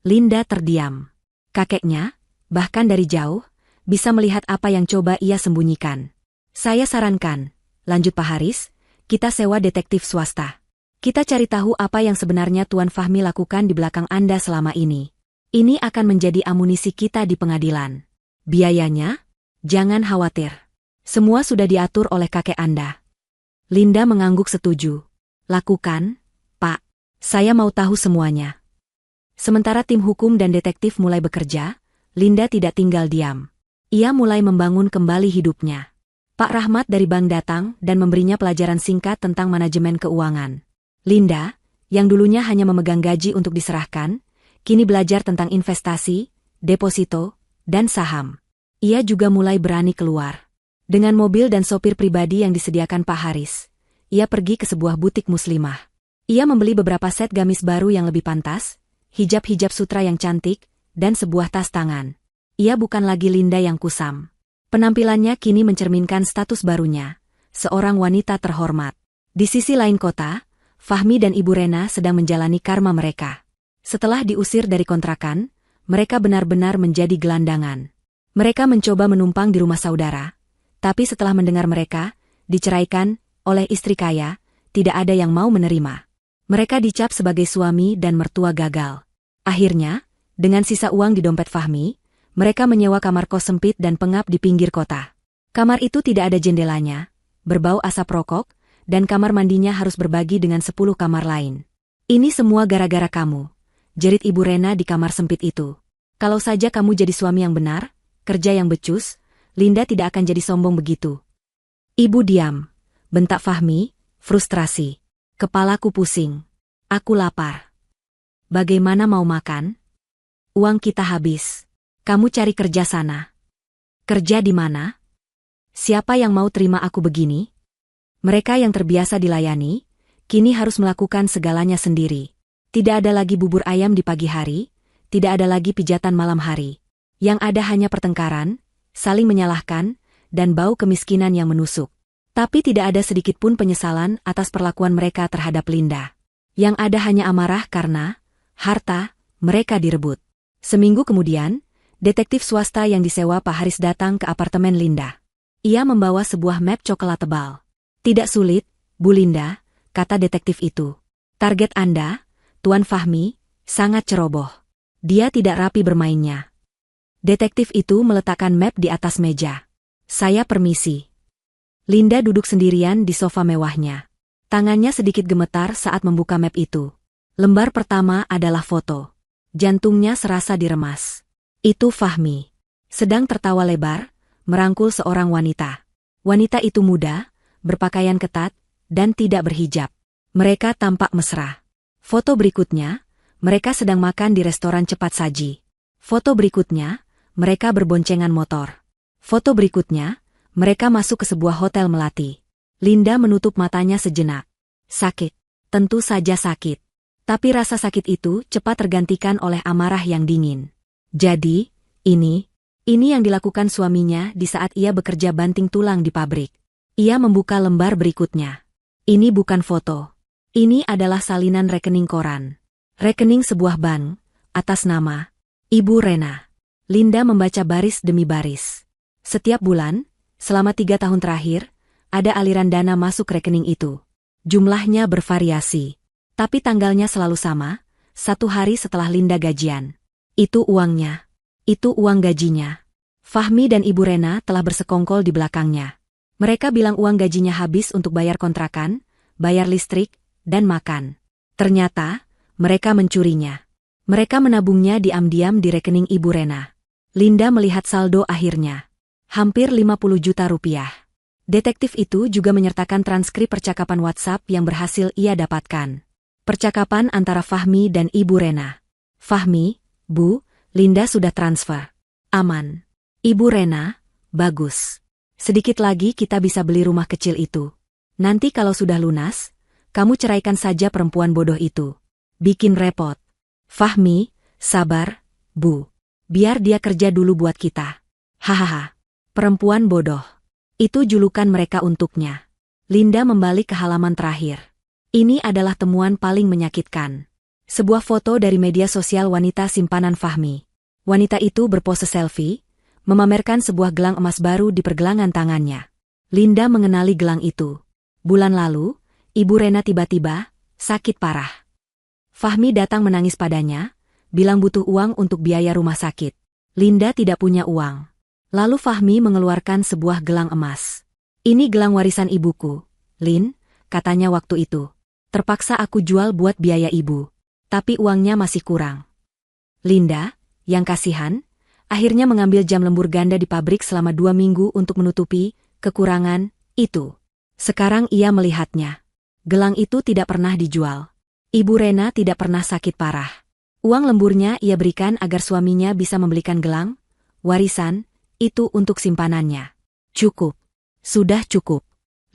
[SPEAKER 1] Linda terdiam. Kakeknya, bahkan dari jauh, bisa melihat apa yang coba ia sembunyikan. Saya sarankan, lanjut Pak Haris, kita sewa detektif swasta. Kita cari tahu apa yang sebenarnya Tuan Fahmi lakukan di belakang Anda selama ini. Ini akan menjadi amunisi kita di pengadilan. Biayanya? Jangan khawatir. Semua sudah diatur oleh kakek Anda. Linda mengangguk setuju. Lakukan, Pak. Saya mau tahu semuanya. Sementara tim hukum dan detektif mulai bekerja, Linda tidak tinggal diam. Ia mulai membangun kembali hidupnya. Pak Rahmat dari bank datang dan memberinya pelajaran singkat tentang manajemen keuangan. Linda, yang dulunya hanya memegang gaji untuk diserahkan, kini belajar tentang investasi, deposito, dan saham. Ia juga mulai berani keluar. Dengan mobil dan sopir pribadi yang disediakan Pak Haris, ia pergi ke sebuah butik muslimah. Ia membeli beberapa set gamis baru yang lebih pantas, hijab-hijab sutra yang cantik, dan sebuah tas tangan. Ia bukan lagi Linda yang kusam. Penampilannya kini mencerminkan status barunya, seorang wanita terhormat. Di sisi lain kota, Fahmi dan Ibu Rena sedang menjalani karma mereka. Setelah diusir dari kontrakan, mereka benar-benar menjadi gelandangan. Mereka mencoba menumpang di rumah saudara, tapi setelah mendengar mereka diceraikan oleh istri kaya, tidak ada yang mau menerima. Mereka dicap sebagai suami dan mertua gagal. Akhirnya, dengan sisa uang di dompet Fahmi, mereka menyewa kamar kos sempit dan pengap di pinggir kota. Kamar itu tidak ada jendelanya, berbau asap rokok, dan kamar mandinya harus berbagi dengan 10 kamar lain. Ini semua gara-gara kamu, jerit Ibu Rena di kamar sempit itu. Kalau saja kamu jadi suami yang benar, kerja yang becus, Linda tidak akan jadi sombong begitu. Ibu diam, bentak Fahmi, frustrasi. Kepalaku pusing. Aku lapar. Bagaimana mau makan? Uang kita habis. Kamu cari kerja sana. Kerja di mana? Siapa yang mau terima aku begini? Mereka yang terbiasa dilayani, kini harus melakukan segalanya sendiri. Tidak ada lagi bubur ayam di pagi hari, tidak ada lagi pijatan malam hari. Yang ada hanya pertengkaran, saling menyalahkan, dan bau kemiskinan yang menusuk. Tapi tidak ada sedikit pun penyesalan atas perlakuan mereka terhadap Linda. Yang ada hanya amarah karena harta mereka direbut. Seminggu kemudian, detektif swasta yang disewa Pak Haris datang ke apartemen Linda. Ia membawa sebuah map coklat tebal. "Tidak sulit, Bu Linda," kata detektif itu. "Target Anda, Tuan Fahmi, sangat ceroboh. Dia tidak rapi bermainnya." Detektif itu meletakkan map di atas meja. "Saya permisi." Linda duduk sendirian di sofa mewahnya. Tangannya sedikit gemetar saat membuka map itu. Lembar pertama adalah foto. Jantungnya serasa diremas. Itu Fahmi. Sedang tertawa lebar, merangkul seorang wanita. Wanita itu muda, berpakaian ketat, dan tidak berhijab. Mereka tampak mesra. Foto berikutnya, mereka sedang makan di restoran cepat saji. Foto berikutnya, mereka berboncengan motor. Foto berikutnya, mereka masuk ke sebuah hotel melati. Linda menutup matanya sejenak. Sakit. Tentu saja sakit. Tapi rasa sakit itu cepat tergantikan oleh amarah yang dingin. Jadi, ini yang dilakukan suaminya di saat ia bekerja banting tulang di pabrik. Ia membuka lembar berikutnya. Ini bukan foto. Ini adalah salinan rekening koran. Rekening sebuah bank, atas nama Ibu Rena. Linda membaca baris demi baris. Setiap bulan, selama 3 tahun terakhir, ada aliran dana masuk rekening itu. Jumlahnya bervariasi. Tapi tanggalnya selalu sama, 1 hari setelah Linda gajian. Itu uangnya. Itu uang gajinya. Fahmi dan Ibu Rena telah bersekongkol di belakangnya. Mereka bilang uang gajinya habis untuk bayar kontrakan, bayar listrik, dan makan. Ternyata, mereka mencurinya. Mereka menabungnya diam-diam di rekening Ibu Rena. Linda melihat saldo akhirnya. Hampir 50 juta rupiah. Detektif itu juga menyertakan transkrip percakapan WhatsApp yang berhasil ia dapatkan. Percakapan antara Fahmi dan Ibu Rena. "Fahmi, Bu, Linda sudah transfer. Aman. Ibu Rena, bagus. Sedikit lagi kita bisa beli rumah kecil itu. Nanti kalau sudah lunas, kamu ceraikan saja perempuan bodoh itu. Bikin repot. Fahmi, sabar, Bu. Biar dia kerja dulu buat kita. Hahaha. Perempuan bodoh. Itu julukan mereka untuknya." Linda membalik ke halaman terakhir. Ini adalah temuan paling menyakitkan. Sebuah foto dari media sosial wanita simpanan Fahmi. Wanita itu berpose selfie, memamerkan sebuah gelang emas baru di pergelangan tangannya. Linda mengenali gelang itu. Bulan lalu, Ibu Rena tiba-tiba sakit parah. Fahmi datang menangis padanya, bilang butuh uang untuk biaya rumah sakit. Linda tidak punya uang. Lalu Fahmi mengeluarkan sebuah gelang emas. "Ini gelang warisan ibuku, Lin," katanya waktu itu. "Terpaksa aku jual buat biaya ibu. Tapi uangnya masih kurang." Linda, yang kasihan, akhirnya mengambil jam lembur ganda di pabrik selama 2 minggu untuk menutupi kekurangan itu. Sekarang ia melihatnya. Gelang itu tidak pernah dijual. Ibu Rena tidak pernah sakit parah. Uang lemburnya ia berikan agar suaminya bisa membelikan gelang, warisan, itu untuk simpanannya. Cukup. Sudah cukup.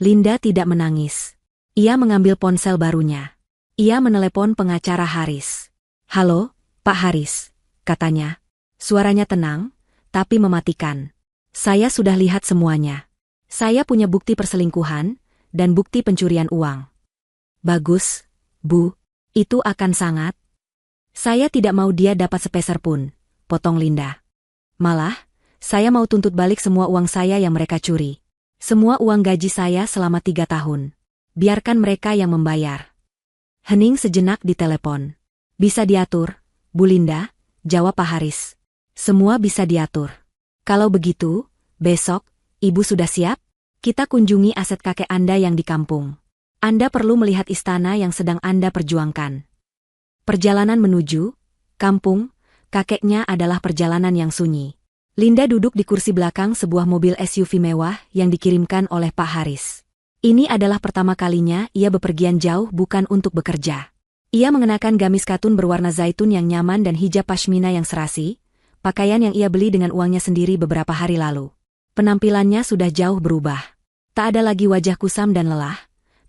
[SPEAKER 1] Linda tidak menangis. Ia mengambil ponsel barunya. Ia menelepon pengacara Haris. "Halo, Pak Haris," katanya. Suaranya tenang, tapi mematikan. "Saya sudah lihat semuanya. Saya punya bukti perselingkuhan, dan bukti pencurian uang." "Bagus, Bu. Itu akan sangat." "Saya tidak mau dia dapat sepeser pun," potong Linda. "Malah, saya mau tuntut balik semua uang saya yang mereka curi. Semua uang gaji saya selama 3 tahun. Biarkan mereka yang membayar." Hening sejenak di telepon. "Bisa diatur, Bu Linda," jawab Pak Haris. "Semua bisa diatur. Kalau begitu, besok, Ibu sudah siap? Kita kunjungi aset kakek Anda yang di kampung. Anda perlu melihat istana yang sedang Anda perjuangkan." Perjalanan menuju kampung kakeknya adalah perjalanan yang sunyi. Linda duduk di kursi belakang sebuah mobil SUV mewah yang dikirimkan oleh Pak Haris. Ini adalah pertama kalinya ia bepergian jauh bukan untuk bekerja. Ia mengenakan gamis katun berwarna zaitun yang nyaman dan hijab pashmina yang serasi, pakaian yang ia beli dengan uangnya sendiri beberapa hari lalu. Penampilannya sudah jauh berubah. Tak ada lagi wajah kusam dan lelah,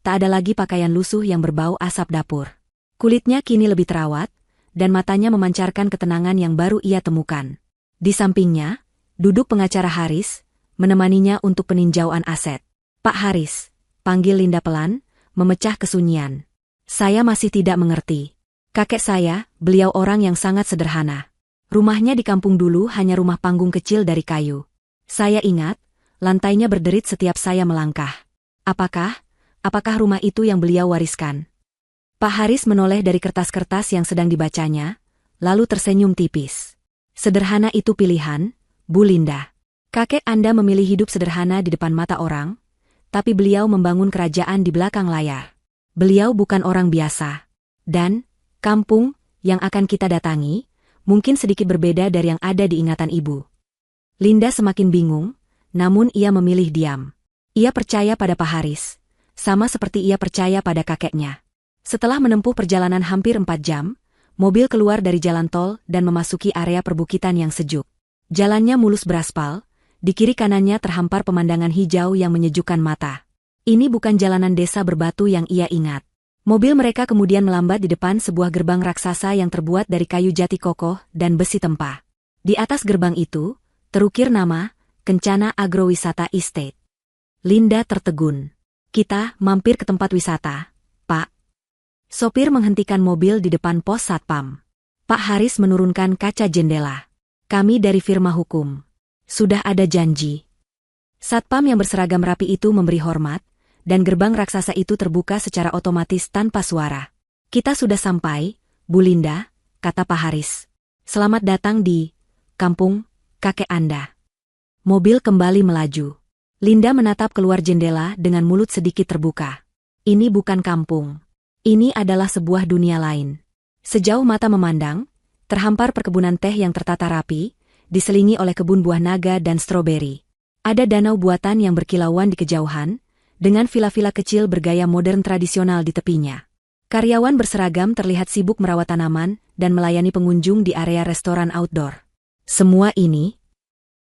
[SPEAKER 1] tak ada lagi pakaian lusuh yang berbau asap dapur. Kulitnya kini lebih terawat, dan matanya memancarkan ketenangan yang baru ia temukan. Di sampingnya, duduk pengacara Haris, menemaninya untuk peninjauan aset. Pak Haris, panggil Linda pelan, memecah kesunyian. Saya masih tidak mengerti. Kakek saya, beliau orang yang sangat sederhana. Rumahnya di kampung dulu hanya rumah panggung kecil dari kayu. Saya ingat, lantainya berderit setiap saya melangkah. Apakah rumah itu yang beliau wariskan? Pak Haris menoleh dari kertas-kertas yang sedang dibacanya, lalu tersenyum tipis. Sederhana itu pilihan, Bu Linda. Kakek Anda memilih hidup sederhana di depan mata orang, tapi beliau membangun kerajaan di belakang layar. Beliau bukan orang biasa. Dan, kampung yang akan kita datangi, mungkin sedikit berbeda dari yang ada di ingatan ibu. Linda semakin bingung, namun ia memilih diam. Ia percaya pada Pak Haris, sama seperti ia percaya pada kakeknya. Setelah menempuh perjalanan hampir 4 jam, mobil keluar dari jalan tol dan memasuki area perbukitan yang sejuk. Jalannya mulus beraspal, di kiri kanannya terhampar pemandangan hijau yang menyejukkan mata. Ini bukan jalanan desa berbatu yang ia ingat. Mobil mereka kemudian melambat di depan sebuah gerbang raksasa yang terbuat dari kayu jati kokoh dan besi tempa. Di atas gerbang itu, terukir nama, Kencana Agrowisata Estate. Linda tertegun. Kita mampir ke tempat wisata, Pak. Sopir menghentikan mobil di depan pos satpam. Pak Haris menurunkan kaca jendela. Kami dari firma hukum. Sudah ada janji. Satpam yang berseragam rapi itu memberi hormat, dan gerbang raksasa itu terbuka secara otomatis tanpa suara. Kita sudah sampai, Bu Linda, kata Pak Haris. Selamat datang di kampung kakek Anda. Mobil kembali melaju. Linda menatap keluar jendela dengan mulut sedikit terbuka. Ini bukan kampung. Ini adalah sebuah dunia lain. Sejauh mata memandang, terhampar perkebunan teh yang tertata rapi, diselingi oleh kebun buah naga dan stroberi. Ada danau buatan yang berkilauan di kejauhan, dengan vila-vila kecil bergaya modern tradisional di tepinya. Karyawan berseragam terlihat sibuk merawat tanaman dan melayani pengunjung di area restoran outdoor. Semua ini,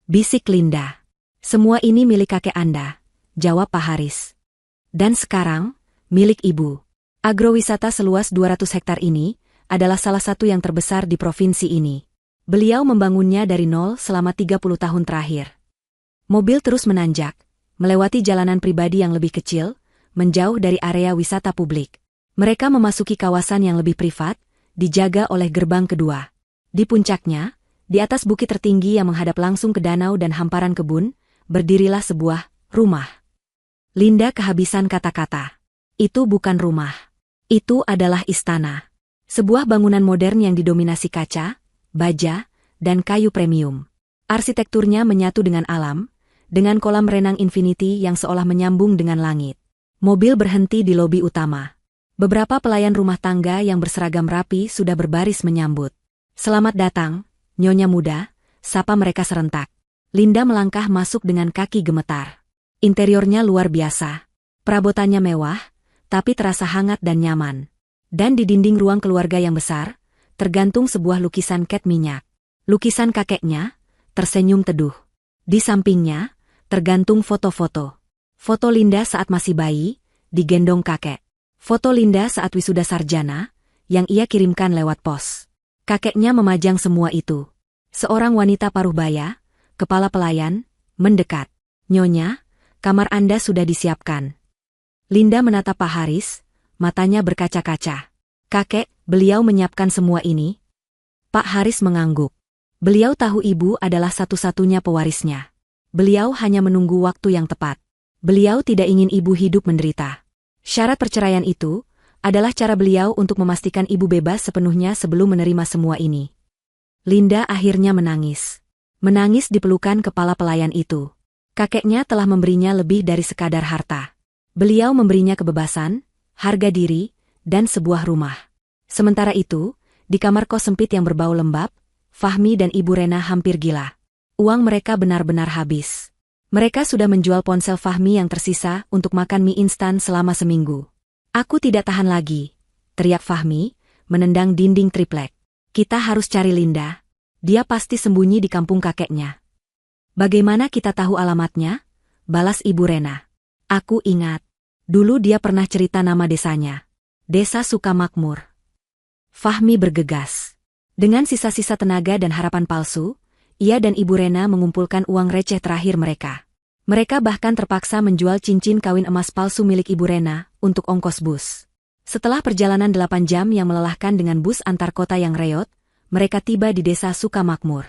[SPEAKER 1] bisik Linda. Semua ini milik kakek Anda, jawab Pak Haris. Dan sekarang, milik Ibu. Agrowisata seluas 200 hektar ini adalah salah satu yang terbesar di provinsi ini. Beliau membangunnya dari nol selama 30 tahun terakhir. Mobil terus menanjak, melewati jalanan pribadi yang lebih kecil, menjauh dari area wisata publik. Mereka memasuki kawasan yang lebih privat, dijaga oleh gerbang kedua. Di puncaknya, di atas bukit tertinggi yang menghadap langsung ke danau dan hamparan kebun, berdirilah sebuah rumah. Linda kehabisan kata-kata. Itu bukan rumah. Itu adalah istana. Sebuah bangunan modern yang didominasi kaca, baja, dan kayu premium. Arsitekturnya menyatu dengan alam, dengan kolam renang infinity yang seolah menyambung dengan langit. Mobil berhenti di lobi utama. Beberapa pelayan rumah tangga yang berseragam rapi sudah berbaris menyambut. Selamat datang, Nyonya muda, sapa mereka serentak. Linda melangkah masuk dengan kaki gemetar. Interiornya luar biasa. Perabotannya mewah, tapi terasa hangat dan nyaman. Dan di dinding ruang keluarga yang besar, tergantung sebuah lukisan cat minyak. Lukisan kakeknya, tersenyum teduh. Di sampingnya, tergantung foto-foto. Foto Linda saat masih bayi, digendong kakek. Foto Linda saat wisuda sarjana, yang ia kirimkan lewat pos. Kakeknya memajang semua itu. Seorang wanita paruh baya, kepala pelayan, mendekat. Nyonya, kamar Anda sudah disiapkan. Linda menatap Pak Haris, matanya berkaca-kaca. Kakek, beliau menyiapkan semua ini? Pak Haris mengangguk. Beliau tahu ibu adalah satu-satunya pewarisnya. Beliau hanya menunggu waktu yang tepat. Beliau tidak ingin ibu hidup menderita. Syarat perceraian itu adalah cara beliau untuk memastikan ibu bebas sepenuhnya sebelum menerima semua ini. Linda akhirnya menangis. Menangis di pelukan kepala pelayan itu. Kakeknya telah memberinya lebih dari sekadar harta. Beliau memberinya kebebasan, harga diri, dan sebuah rumah. Sementara itu, di kamar kos sempit yang berbau lembab, Fahmi dan Ibu Rena hampir gila. Uang mereka benar-benar habis. Mereka sudah menjual ponsel Fahmi yang tersisa untuk makan mie instan selama seminggu. Aku tidak tahan lagi, teriak Fahmi, menendang dinding triplek. Kita harus cari Linda. Dia pasti sembunyi di kampung kakeknya. Bagaimana kita tahu alamatnya? Balas Ibu Rena. Aku ingat. Dulu dia pernah cerita nama desanya. Desa Sukamakmur. Fahmi bergegas. Dengan sisa-sisa tenaga dan harapan palsu, ia dan Ibu Rena mengumpulkan uang receh terakhir mereka. Mereka bahkan terpaksa menjual cincin kawin emas palsu milik Ibu Rena untuk ongkos bus. Setelah perjalanan 8 jam yang melelahkan dengan bus antar kota yang reot, mereka tiba di desa Sukamakmur.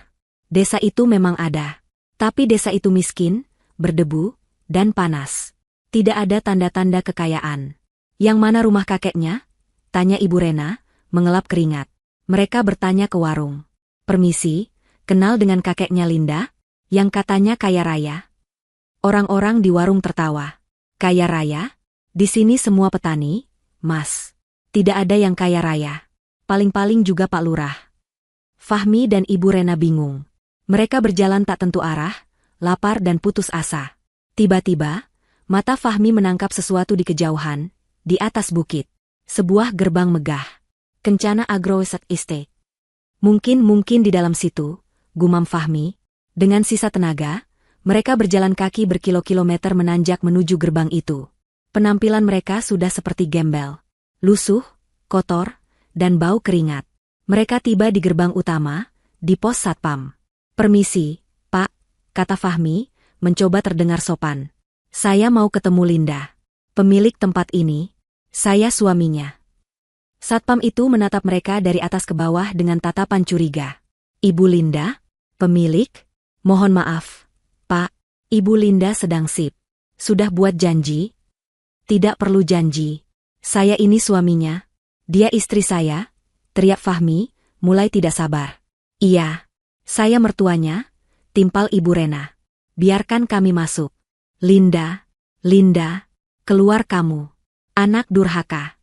[SPEAKER 1] Desa itu memang ada. Tapi desa itu miskin, berdebu, dan panas. Tidak ada tanda-tanda kekayaan. Yang mana rumah kakeknya? Tanya Ibu Rena, mengelap keringat. Mereka bertanya ke warung. Permisi, kenal dengan kakeknya Linda? Yang katanya kaya raya? Orang-orang di warung tertawa. Kaya raya? Di sini semua petani, Mas. Tidak ada yang kaya raya. Paling-paling juga Pak Lurah. Fahmi dan Ibu Rena bingung. Mereka berjalan tak tentu arah, lapar dan putus asa. Tiba-tiba, mata Fahmi menangkap sesuatu di kejauhan, di atas bukit. Sebuah gerbang megah. Kencana Agro Estate. Mungkin di dalam situ, gumam Fahmi. Dengan sisa tenaga, mereka berjalan kaki berkilo-kilometer menanjak menuju gerbang itu. Penampilan mereka sudah seperti gembel. Lusuh, kotor, dan bau keringat. Mereka tiba di gerbang utama, di pos satpam. Permisi, Pak, kata Fahmi, mencoba terdengar sopan. Saya mau ketemu Linda. Pemilik tempat ini. Saya suaminya. Satpam itu menatap mereka dari atas ke bawah dengan tatapan curiga. Ibu Linda? Pemilik? Mohon maaf, Pak. Ibu Linda sedang sip. Sudah buat janji? Tidak perlu janji. Saya ini suaminya. Dia istri saya, teriak Fahmi, mulai tidak sabar. Iya. Saya mertuanya, timpal Ibu Rena. Biarkan kami masuk. Linda, keluar kamu. Anak durhaka.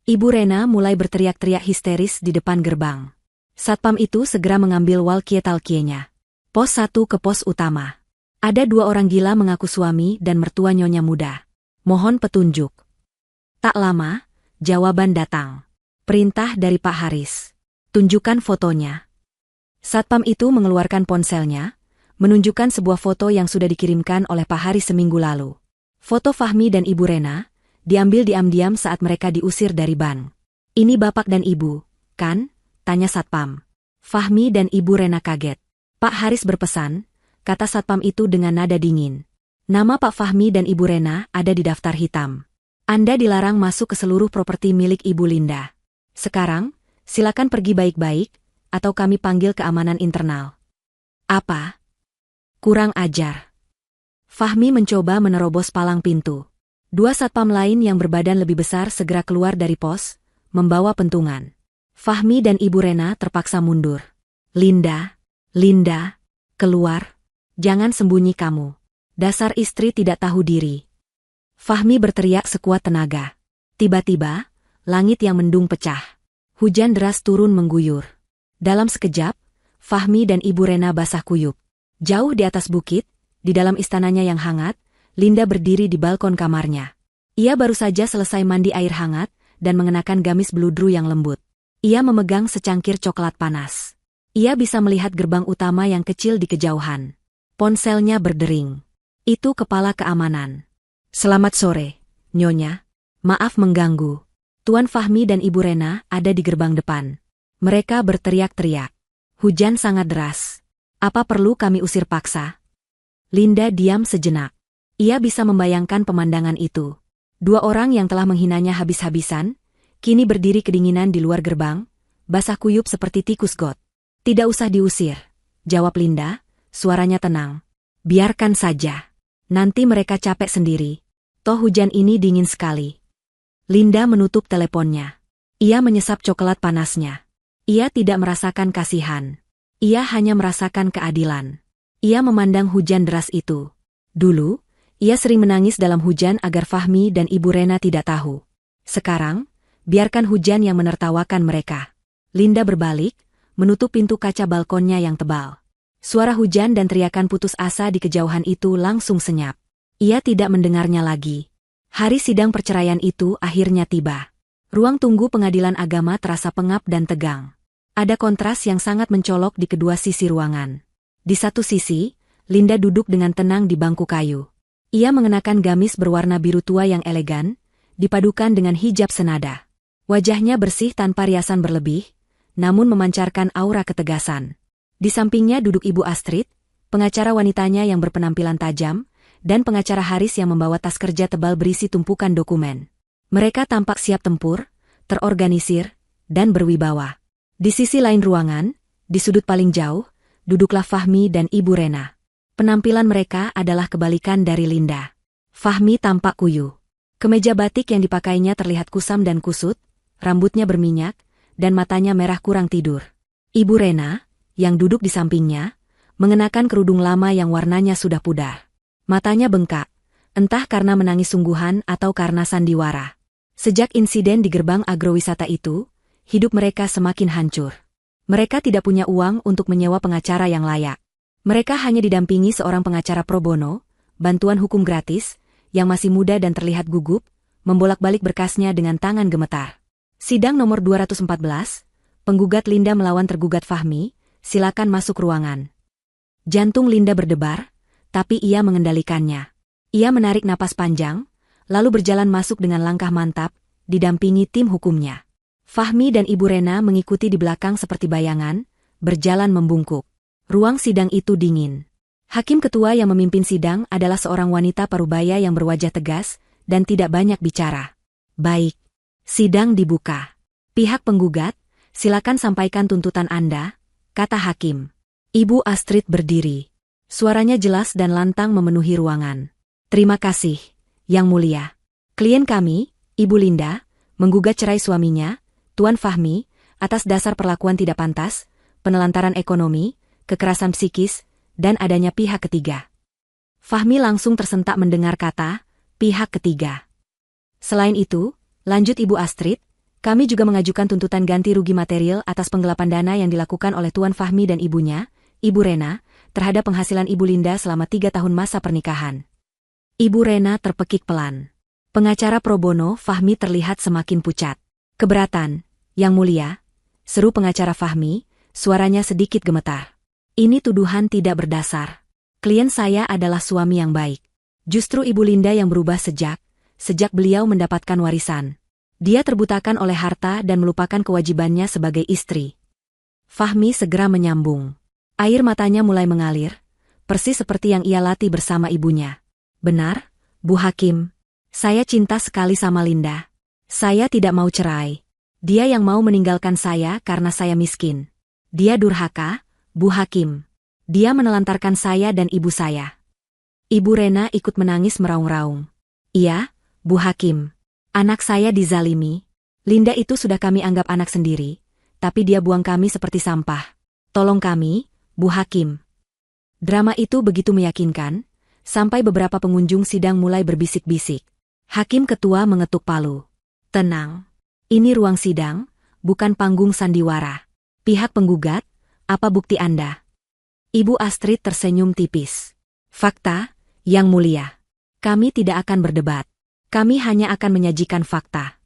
[SPEAKER 1] Ibu Rena mulai berteriak-teriak histeris di depan gerbang. Satpam itu segera mengambil walkie-talkie-nya. Pos 1 ke pos utama. Ada 2 orang gila mengaku suami dan mertua nyonya muda. Mohon petunjuk. Tak lama, jawaban datang. Perintah dari Pak Haris. Tunjukkan fotonya. Satpam itu mengeluarkan ponselnya, menunjukkan sebuah foto yang sudah dikirimkan oleh Pak Haris seminggu lalu. Foto Fahmi dan Ibu Rena, diambil diam-diam saat mereka diusir dari ban. Ini bapak dan ibu, kan? Tanya Satpam. Fahmi dan Ibu Rena kaget. Pak Haris berpesan, kata Satpam itu dengan nada dingin. Nama Pak Fahmi dan Ibu Rena ada di daftar hitam. Anda dilarang masuk ke seluruh properti milik Ibu Linda. Sekarang, silakan pergi baik-baik, atau kami panggil keamanan internal. Apa? Kurang ajar. Fahmi mencoba menerobos palang pintu. 2 satpam lain yang berbadan lebih besar segera keluar dari pos, membawa pentungan. Fahmi dan Ibu Rena terpaksa mundur. Linda, keluar. Jangan sembunyi kamu. Dasar istri tidak tahu diri. Fahmi berteriak sekuat tenaga. Tiba-tiba, langit yang mendung pecah. Hujan deras turun mengguyur. Dalam sekejap, Fahmi dan Ibu Rena basah kuyup. Jauh di atas bukit, di dalam istananya yang hangat, Linda berdiri di balkon kamarnya. Ia baru saja selesai mandi air hangat dan mengenakan gamis bludru yang lembut. Ia memegang secangkir coklat panas. Ia bisa melihat gerbang utama yang kecil di kejauhan. Ponselnya berdering. Itu kepala keamanan. Selamat sore, Nyonya. Maaf mengganggu. Tuan Fahmi dan Ibu Rena ada di gerbang depan. Mereka berteriak-teriak. Hujan sangat deras. Apa perlu kami usir paksa? Linda diam sejenak. Ia bisa membayangkan pemandangan itu. 2 orang yang telah menghinanya habis-habisan, kini berdiri kedinginan di luar gerbang, basah kuyup seperti tikus got. Tidak usah diusir, jawab Linda, suaranya tenang. Biarkan saja. Nanti mereka capek sendiri. Toh hujan ini dingin sekali. Linda menutup teleponnya. Ia menyesap coklat panasnya. Ia tidak merasakan kasihan. Ia hanya merasakan keadilan. Ia memandang hujan deras itu. Dulu, ia sering menangis dalam hujan agar Fahmi dan Ibu Rena tidak tahu. Sekarang, biarkan hujan yang menertawakan mereka. Linda berbalik, menutup pintu kaca balkonnya yang tebal. Suara hujan dan teriakan putus asa di kejauhan itu langsung senyap. Ia tidak mendengarnya lagi. Hari sidang perceraian itu akhirnya tiba. Ruang tunggu pengadilan agama terasa pengap dan tegang. Ada kontras yang sangat mencolok di kedua sisi ruangan. Di satu sisi, Linda duduk dengan tenang di bangku kayu. Ia mengenakan gamis berwarna biru tua yang elegan, dipadukan dengan hijab senada. Wajahnya bersih tanpa riasan berlebih, namun memancarkan aura ketegasan. Di sampingnya duduk Ibu Astrid, pengacara wanitanya yang berpenampilan tajam, dan pengacara Haris yang membawa tas kerja tebal berisi tumpukan dokumen. Mereka tampak siap tempur, terorganisir, dan berwibawa. Di sisi lain ruangan, di sudut paling jauh, duduklah Fahmi dan Ibu Rena. Penampilan mereka adalah kebalikan dari Linda. Fahmi tampak kuyu. Kemeja batik yang dipakainya terlihat kusam dan kusut, rambutnya berminyak, dan matanya merah kurang tidur. Ibu Rena, yang duduk di sampingnya, mengenakan kerudung lama yang warnanya sudah pudar. Matanya bengkak, entah karena menangis sungguhan atau karena sandiwara. Sejak insiden di gerbang agrowisata itu, hidup mereka semakin hancur. Mereka tidak punya uang untuk menyewa pengacara yang layak. Mereka hanya didampingi seorang pengacara pro bono, bantuan hukum gratis, yang masih muda dan terlihat gugup, membolak-balik berkasnya dengan tangan gemetar. Sidang nomor 214, penggugat Linda melawan tergugat Fahmi, silakan masuk ruangan. Jantung Linda berdebar, tapi ia mengendalikannya. Ia menarik napas panjang, lalu berjalan masuk dengan langkah mantap, didampingi tim hukumnya. Fahmi dan Ibu Rena mengikuti di belakang seperti bayangan, berjalan membungkuk. Ruang sidang itu dingin. Hakim ketua yang memimpin sidang adalah seorang wanita parubaya yang berwajah tegas dan tidak banyak bicara. Baik. Sidang dibuka. Pihak penggugat, silakan sampaikan tuntutan Anda, kata hakim. Ibu Astrid berdiri. Suaranya jelas dan lantang memenuhi ruangan. Terima kasih, Yang Mulia. Klien kami, Ibu Linda, menggugat cerai suaminya, Tuan Fahmi, atas dasar perlakuan tidak pantas, penelantaran ekonomi, kekerasan psikis, dan adanya pihak ketiga. Fahmi langsung tersentak mendengar kata, pihak ketiga. Selain itu, lanjut Ibu Astrid, kami juga mengajukan tuntutan ganti rugi material atas penggelapan dana yang dilakukan oleh Tuan Fahmi dan ibunya, Ibu Rena, terhadap penghasilan Ibu Linda selama 3 tahun masa pernikahan. Ibu Rena terpekik pelan. Pengacara pro bono Fahmi terlihat semakin pucat. Keberatan, Yang Mulia, seru pengacara Fahmi, suaranya sedikit gemetar. Ini tuduhan tidak berdasar. Klien saya adalah suami yang baik. Justru Ibu Linda yang berubah sejak beliau mendapatkan warisan. Dia terbutakan oleh harta dan melupakan kewajibannya sebagai istri. Fahmi segera menyambung. Air matanya mulai mengalir, persis seperti yang ia latih bersama ibunya. Benar, Bu Hakim. Saya cinta sekali sama Linda. Saya tidak mau cerai. Dia yang mau meninggalkan saya karena saya miskin. Dia durhaka, Bu Hakim. Dia menelantarkan saya dan ibu saya. Ibu Rena ikut menangis meraung-raung. Iya, Bu Hakim. Anak saya dizalimi. Linda itu sudah kami anggap anak sendiri, tapi dia buang kami seperti sampah. Tolong kami, Bu Hakim. Drama itu begitu meyakinkan, sampai beberapa pengunjung sidang mulai berbisik-bisik. Hakim ketua mengetuk palu. Tenang. Ini ruang sidang, bukan panggung sandiwara. Pihak penggugat, apa bukti Anda? Ibu Astrid tersenyum tipis. Fakta, Yang Mulia. Kami tidak akan berdebat. Kami hanya akan menyajikan fakta.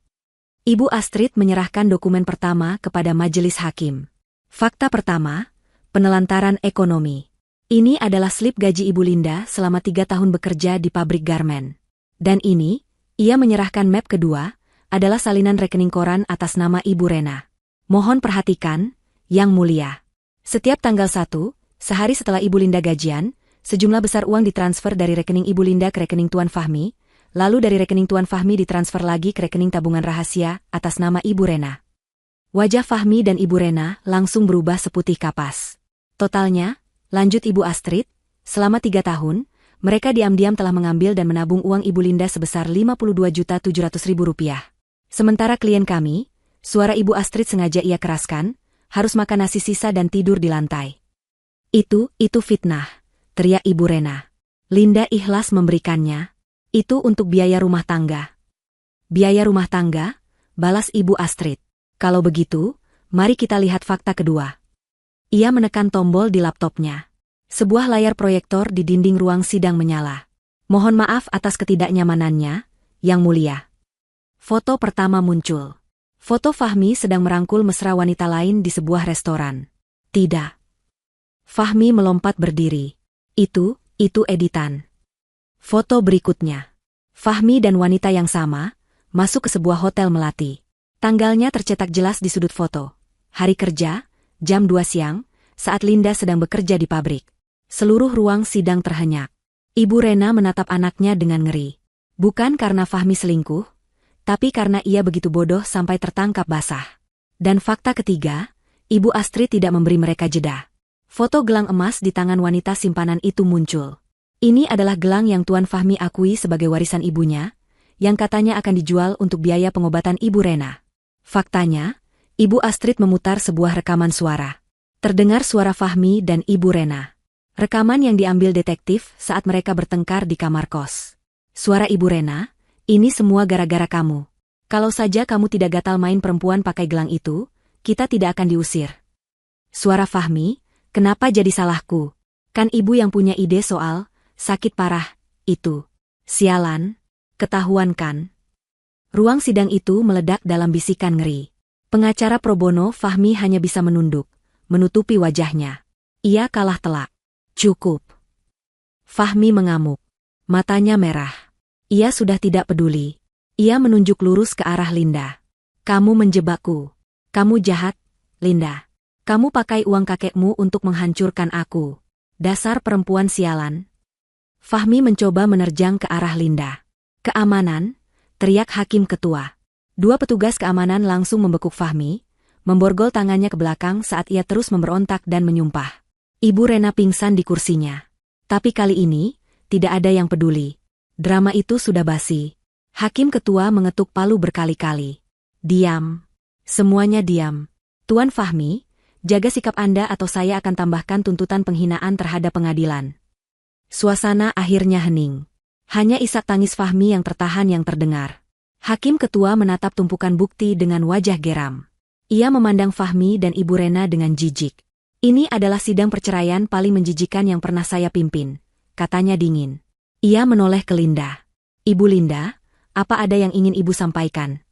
[SPEAKER 1] Ibu Astrid menyerahkan dokumen pertama kepada majelis hakim. Fakta pertama, penelantaran ekonomi. Ini adalah slip gaji Ibu Linda selama 3 tahun bekerja di pabrik garmen. Dan ini, ia menyerahkan map kedua, adalah salinan rekening koran atas nama Ibu Rena. Mohon perhatikan, Yang Mulia. Setiap tanggal 1, sehari setelah Ibu Linda gajian, sejumlah besar uang ditransfer dari rekening Ibu Linda ke rekening Tuan Fahmi, lalu dari rekening Tuan Fahmi ditransfer lagi ke rekening tabungan rahasia atas nama Ibu Rena. Wajah Fahmi dan Ibu Rena langsung berubah seputih kapas. Totalnya, lanjut Ibu Astrid, selama 3 tahun, mereka diam-diam telah mengambil dan menabung uang Ibu Linda sebesar Rp52.700.000. Sementara klien kami, suara Ibu Astrid sengaja ia keraskan, harus makan nasi sisa dan tidur di lantai. Itu fitnah, teriak Ibu Rena. Linda ikhlas memberikannya. Itu untuk biaya rumah tangga. Biaya rumah tangga, balas Ibu Astrid. Kalau begitu, mari kita lihat fakta kedua. Ia menekan tombol di laptopnya. Sebuah layar proyektor di dinding ruang sidang menyala. Mohon maaf atas ketidaknyamanannya, Yang Mulia. Foto pertama muncul. Foto Fahmi sedang merangkul mesra wanita lain di sebuah restoran. Tidak. Fahmi melompat berdiri. Itu editan. Foto berikutnya. Fahmi dan wanita yang sama, masuk ke sebuah hotel melati. Tanggalnya tercetak jelas di sudut foto. Hari kerja, jam 2 siang, saat Linda sedang bekerja di pabrik. Seluruh ruang sidang terhenyak. Ibu Rena menatap anaknya dengan ngeri. Bukan karena Fahmi selingkuh, tapi karena ia begitu bodoh sampai tertangkap basah. Dan fakta ketiga, Ibu Astrid tidak memberi mereka jeda. Foto gelang emas di tangan wanita simpanan itu muncul. Ini adalah gelang yang Tuan Fahmi akui sebagai warisan ibunya, yang katanya akan dijual untuk biaya pengobatan Ibu Rena. Faktanya, Ibu Astrid memutar sebuah rekaman suara. Terdengar suara Fahmi dan Ibu Rena. Rekaman yang diambil detektif saat mereka bertengkar di kamar kos. Suara Ibu Rena, ini semua gara-gara kamu. Kalau saja kamu tidak gatal main perempuan pakai gelang itu, kita tidak akan diusir. Suara Fahmi, kenapa jadi salahku? Kan ibu yang punya ide soal sakit parah itu. Sialan, ketahuan kan? Ruang sidang itu meledak dalam bisikan ngeri. Pengacara pro bono Fahmi hanya bisa menunduk, menutupi wajahnya. Ia kalah telak. Cukup. Fahmi mengamuk. Matanya merah. Ia sudah tidak peduli. Ia menunjuk lurus ke arah Linda. Kamu menjebakku. Kamu jahat, Linda. Kamu pakai uang kakekmu untuk menghancurkan aku. Dasar perempuan sialan. Fahmi mencoba menerjang ke arah Linda. Keamanan, teriak hakim ketua. Dua petugas keamanan langsung membekuk Fahmi, memborgol tangannya ke belakang saat ia terus memberontak dan menyumpah. Ibu Rena pingsan di kursinya. Tapi kali ini, tidak ada yang peduli. Drama itu sudah basi. Hakim ketua mengetuk palu berkali-kali. Diam. Semuanya diam. Tuan Fahmi, jaga sikap Anda atau saya akan tambahkan tuntutan penghinaan terhadap pengadilan. Suasana akhirnya hening. Hanya isak tangis Fahmi yang tertahan yang terdengar. Hakim ketua menatap tumpukan bukti dengan wajah geram. Ia memandang Fahmi dan Ibu Rena dengan jijik. Ini adalah sidang perceraian paling menjijikan yang pernah saya pimpin, katanya dingin. Ia menoleh ke Linda. Ibu Linda, apa ada yang ingin ibu sampaikan?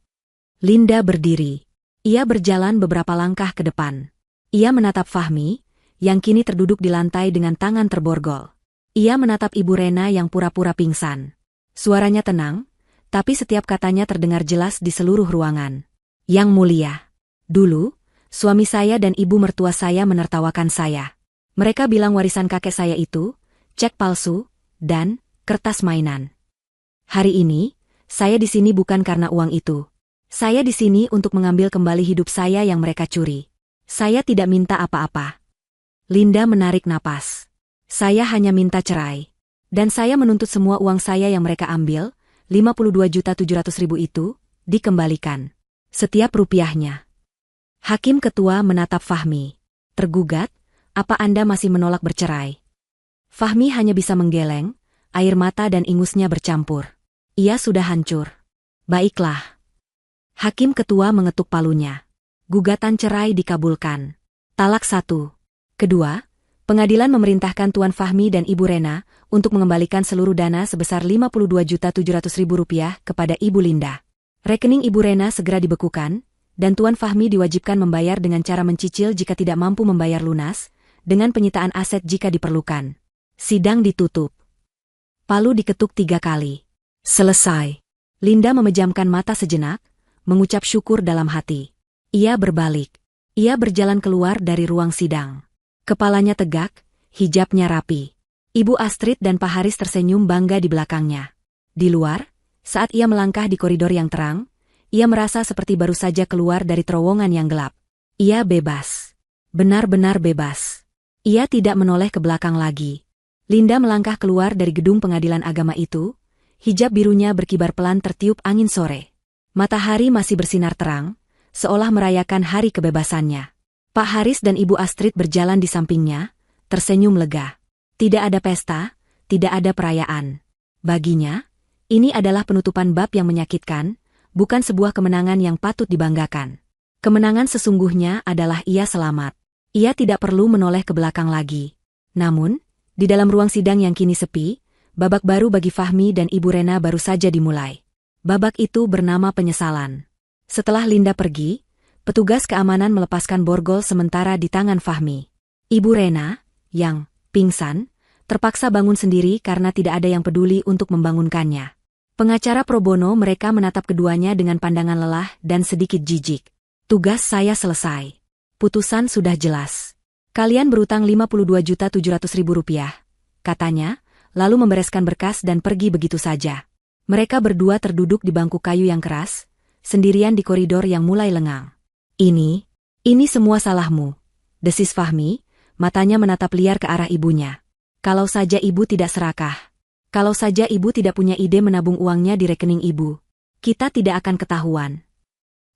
[SPEAKER 1] Linda berdiri. Ia berjalan beberapa langkah ke depan. Ia menatap Fahmi, yang kini terduduk di lantai dengan tangan terborgol. Ia menatap Ibu Rena yang pura-pura pingsan. Suaranya tenang, tapi setiap katanya terdengar jelas di seluruh ruangan. Yang mulia, dulu, suami saya dan ibu mertua saya menertawakan saya. Mereka bilang warisan kakek saya itu, cek palsu, dan kertas mainan. Hari ini, saya di sini bukan karena uang itu. Saya di sini untuk mengambil kembali hidup saya yang mereka curi. Saya tidak minta apa-apa. Linda menarik napas. Saya hanya minta cerai. Dan saya menuntut semua uang saya yang mereka ambil, 52.700.000 itu, dikembalikan. Setiap rupiahnya. Hakim ketua menatap Fahmi. Tergugat, apa Anda masih menolak bercerai? Fahmi hanya bisa menggeleng, air mata dan ingusnya bercampur. Ia sudah hancur. Baiklah. Hakim ketua mengetuk palunya. Gugatan cerai dikabulkan. Talak 1. Kedua, pengadilan memerintahkan Tuan Fahmi dan Ibu Rena untuk mengembalikan seluruh dana sebesar 52.700.000 rupiah kepada Ibu Linda. Rekening Ibu Rena segera dibekukan, dan Tuan Fahmi diwajibkan membayar dengan cara mencicil jika tidak mampu membayar lunas, dengan penyitaan aset jika diperlukan. Sidang ditutup. Palu diketuk 3 kali. Selesai. Linda memejamkan mata sejenak, mengucap syukur dalam hati. Ia berbalik. Ia berjalan keluar dari ruang sidang. Kepalanya tegak, hijabnya rapi. Ibu Astrid dan Pak Haris tersenyum bangga di belakangnya. Di luar, saat ia melangkah di koridor yang terang, ia merasa seperti baru saja keluar dari terowongan yang gelap. Ia bebas. Benar-benar bebas. Ia tidak menoleh ke belakang lagi. Linda melangkah keluar dari gedung pengadilan agama itu, hijab birunya berkibar pelan tertiup angin sore. Matahari masih bersinar terang, seolah merayakan hari kebebasannya. Pak Haris dan Ibu Astrid berjalan di sampingnya, tersenyum lega. Tidak ada pesta, tidak ada perayaan. Baginya, ini adalah penutupan bab yang menyakitkan, bukan sebuah kemenangan yang patut dibanggakan. Kemenangan sesungguhnya adalah ia selamat. Ia tidak perlu menoleh ke belakang lagi. Namun, di dalam ruang sidang yang kini sepi, babak baru bagi Fahmi dan Ibu Rena baru saja dimulai. Babak itu bernama penyesalan. Setelah Linda pergi, petugas keamanan melepaskan borgol sementara di tangan Fahmi. Ibu Rena, yang pingsan, terpaksa bangun sendiri karena tidak ada yang peduli untuk membangunkannya. Pengacara pro bono mereka menatap keduanya dengan pandangan lelah dan sedikit jijik. Tugas saya selesai. Putusan sudah jelas. Kalian berutang Rp52.700.000, katanya, lalu membereskan berkas dan pergi begitu saja. Mereka berdua terduduk di bangku kayu yang keras, sendirian di koridor yang mulai lengang. Ini semua salahmu, desis Fahmi, matanya menatap liar ke arah ibunya. Kalau saja ibu tidak serakah. Kalau saja ibu tidak punya ide menabung uangnya di rekening ibu. Kita tidak akan ketahuan.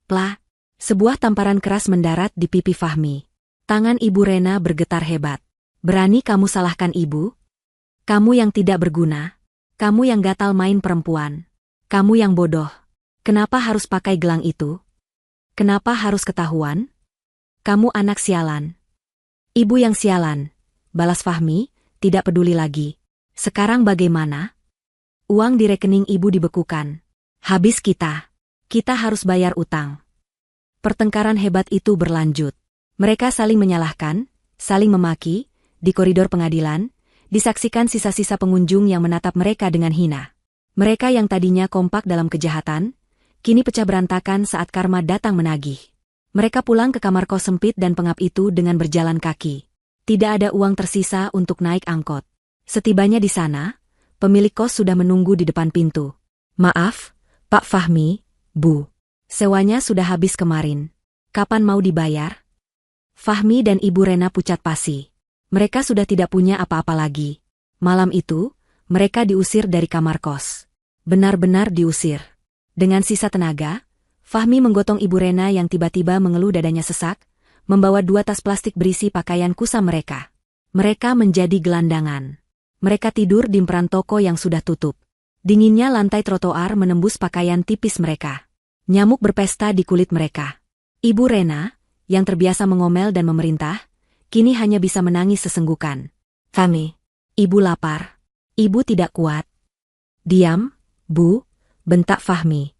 [SPEAKER 1] Plah, sebuah tamparan keras mendarat di pipi Fahmi. Tangan Ibu Rena bergetar hebat. Berani kamu salahkan ibu? Kamu yang tidak berguna. Kamu yang gatal main perempuan. Kamu yang bodoh. Kenapa harus pakai gelang itu? Kenapa harus ketahuan? Kamu anak sialan. Ibu yang sialan, balas Fahmi, tidak peduli lagi. Sekarang bagaimana? Uang di rekening ibu dibekukan. Habis kita. Kita harus bayar utang. Pertengkaran hebat itu berlanjut. Mereka saling menyalahkan, saling memaki, di koridor pengadilan, disaksikan sisa-sisa pengunjung yang menatap mereka dengan hina. Mereka yang tadinya kompak dalam kejahatan, kini pecah berantakan saat karma datang menagih. Mereka pulang ke kamar kos sempit dan pengap itu dengan berjalan kaki. Tidak ada uang tersisa untuk naik angkot. Setibanya di sana, pemilik kos sudah menunggu di depan pintu. Maaf, Pak Fahmi, Bu. Sewanya sudah habis kemarin. Kapan mau dibayar? Fahmi dan Ibu Rena pucat pasi. Mereka sudah tidak punya apa-apa lagi. Malam itu, mereka diusir dari kamar kos. Benar-benar diusir. Dengan sisa tenaga, Fahmi menggotong Ibu Rena yang tiba-tiba mengeluh dadanya sesak, membawa 2 tas plastik berisi pakaian kusam mereka. Mereka menjadi gelandangan. Mereka tidur di emperan toko yang sudah tutup. Dinginnya lantai trotoar menembus pakaian tipis mereka. Nyamuk berpesta di kulit mereka. Ibu Rena, yang terbiasa mengomel dan memerintah, kini hanya bisa menangis sesenggukan. Fahmi, ibu lapar. Ibu tidak kuat. Diam, Bu, bentak Fahmi.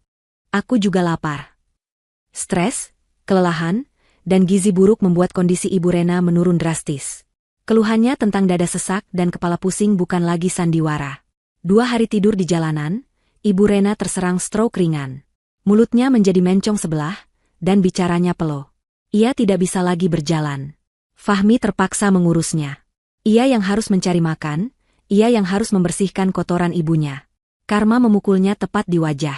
[SPEAKER 1] Aku juga lapar. Stres, kelelahan, dan gizi buruk membuat kondisi Ibu Rena menurun drastis. Keluhannya tentang dada sesak dan kepala pusing bukan lagi sandiwara. 2 hari tidur di jalanan, Ibu Rena terserang stroke ringan. Mulutnya menjadi mencong sebelah, dan bicaranya peluh. Ia tidak bisa lagi berjalan. Fahmi terpaksa mengurusnya. Ia yang harus mencari makan, ia yang harus membersihkan kotoran ibunya. Karma memukulnya tepat di wajah.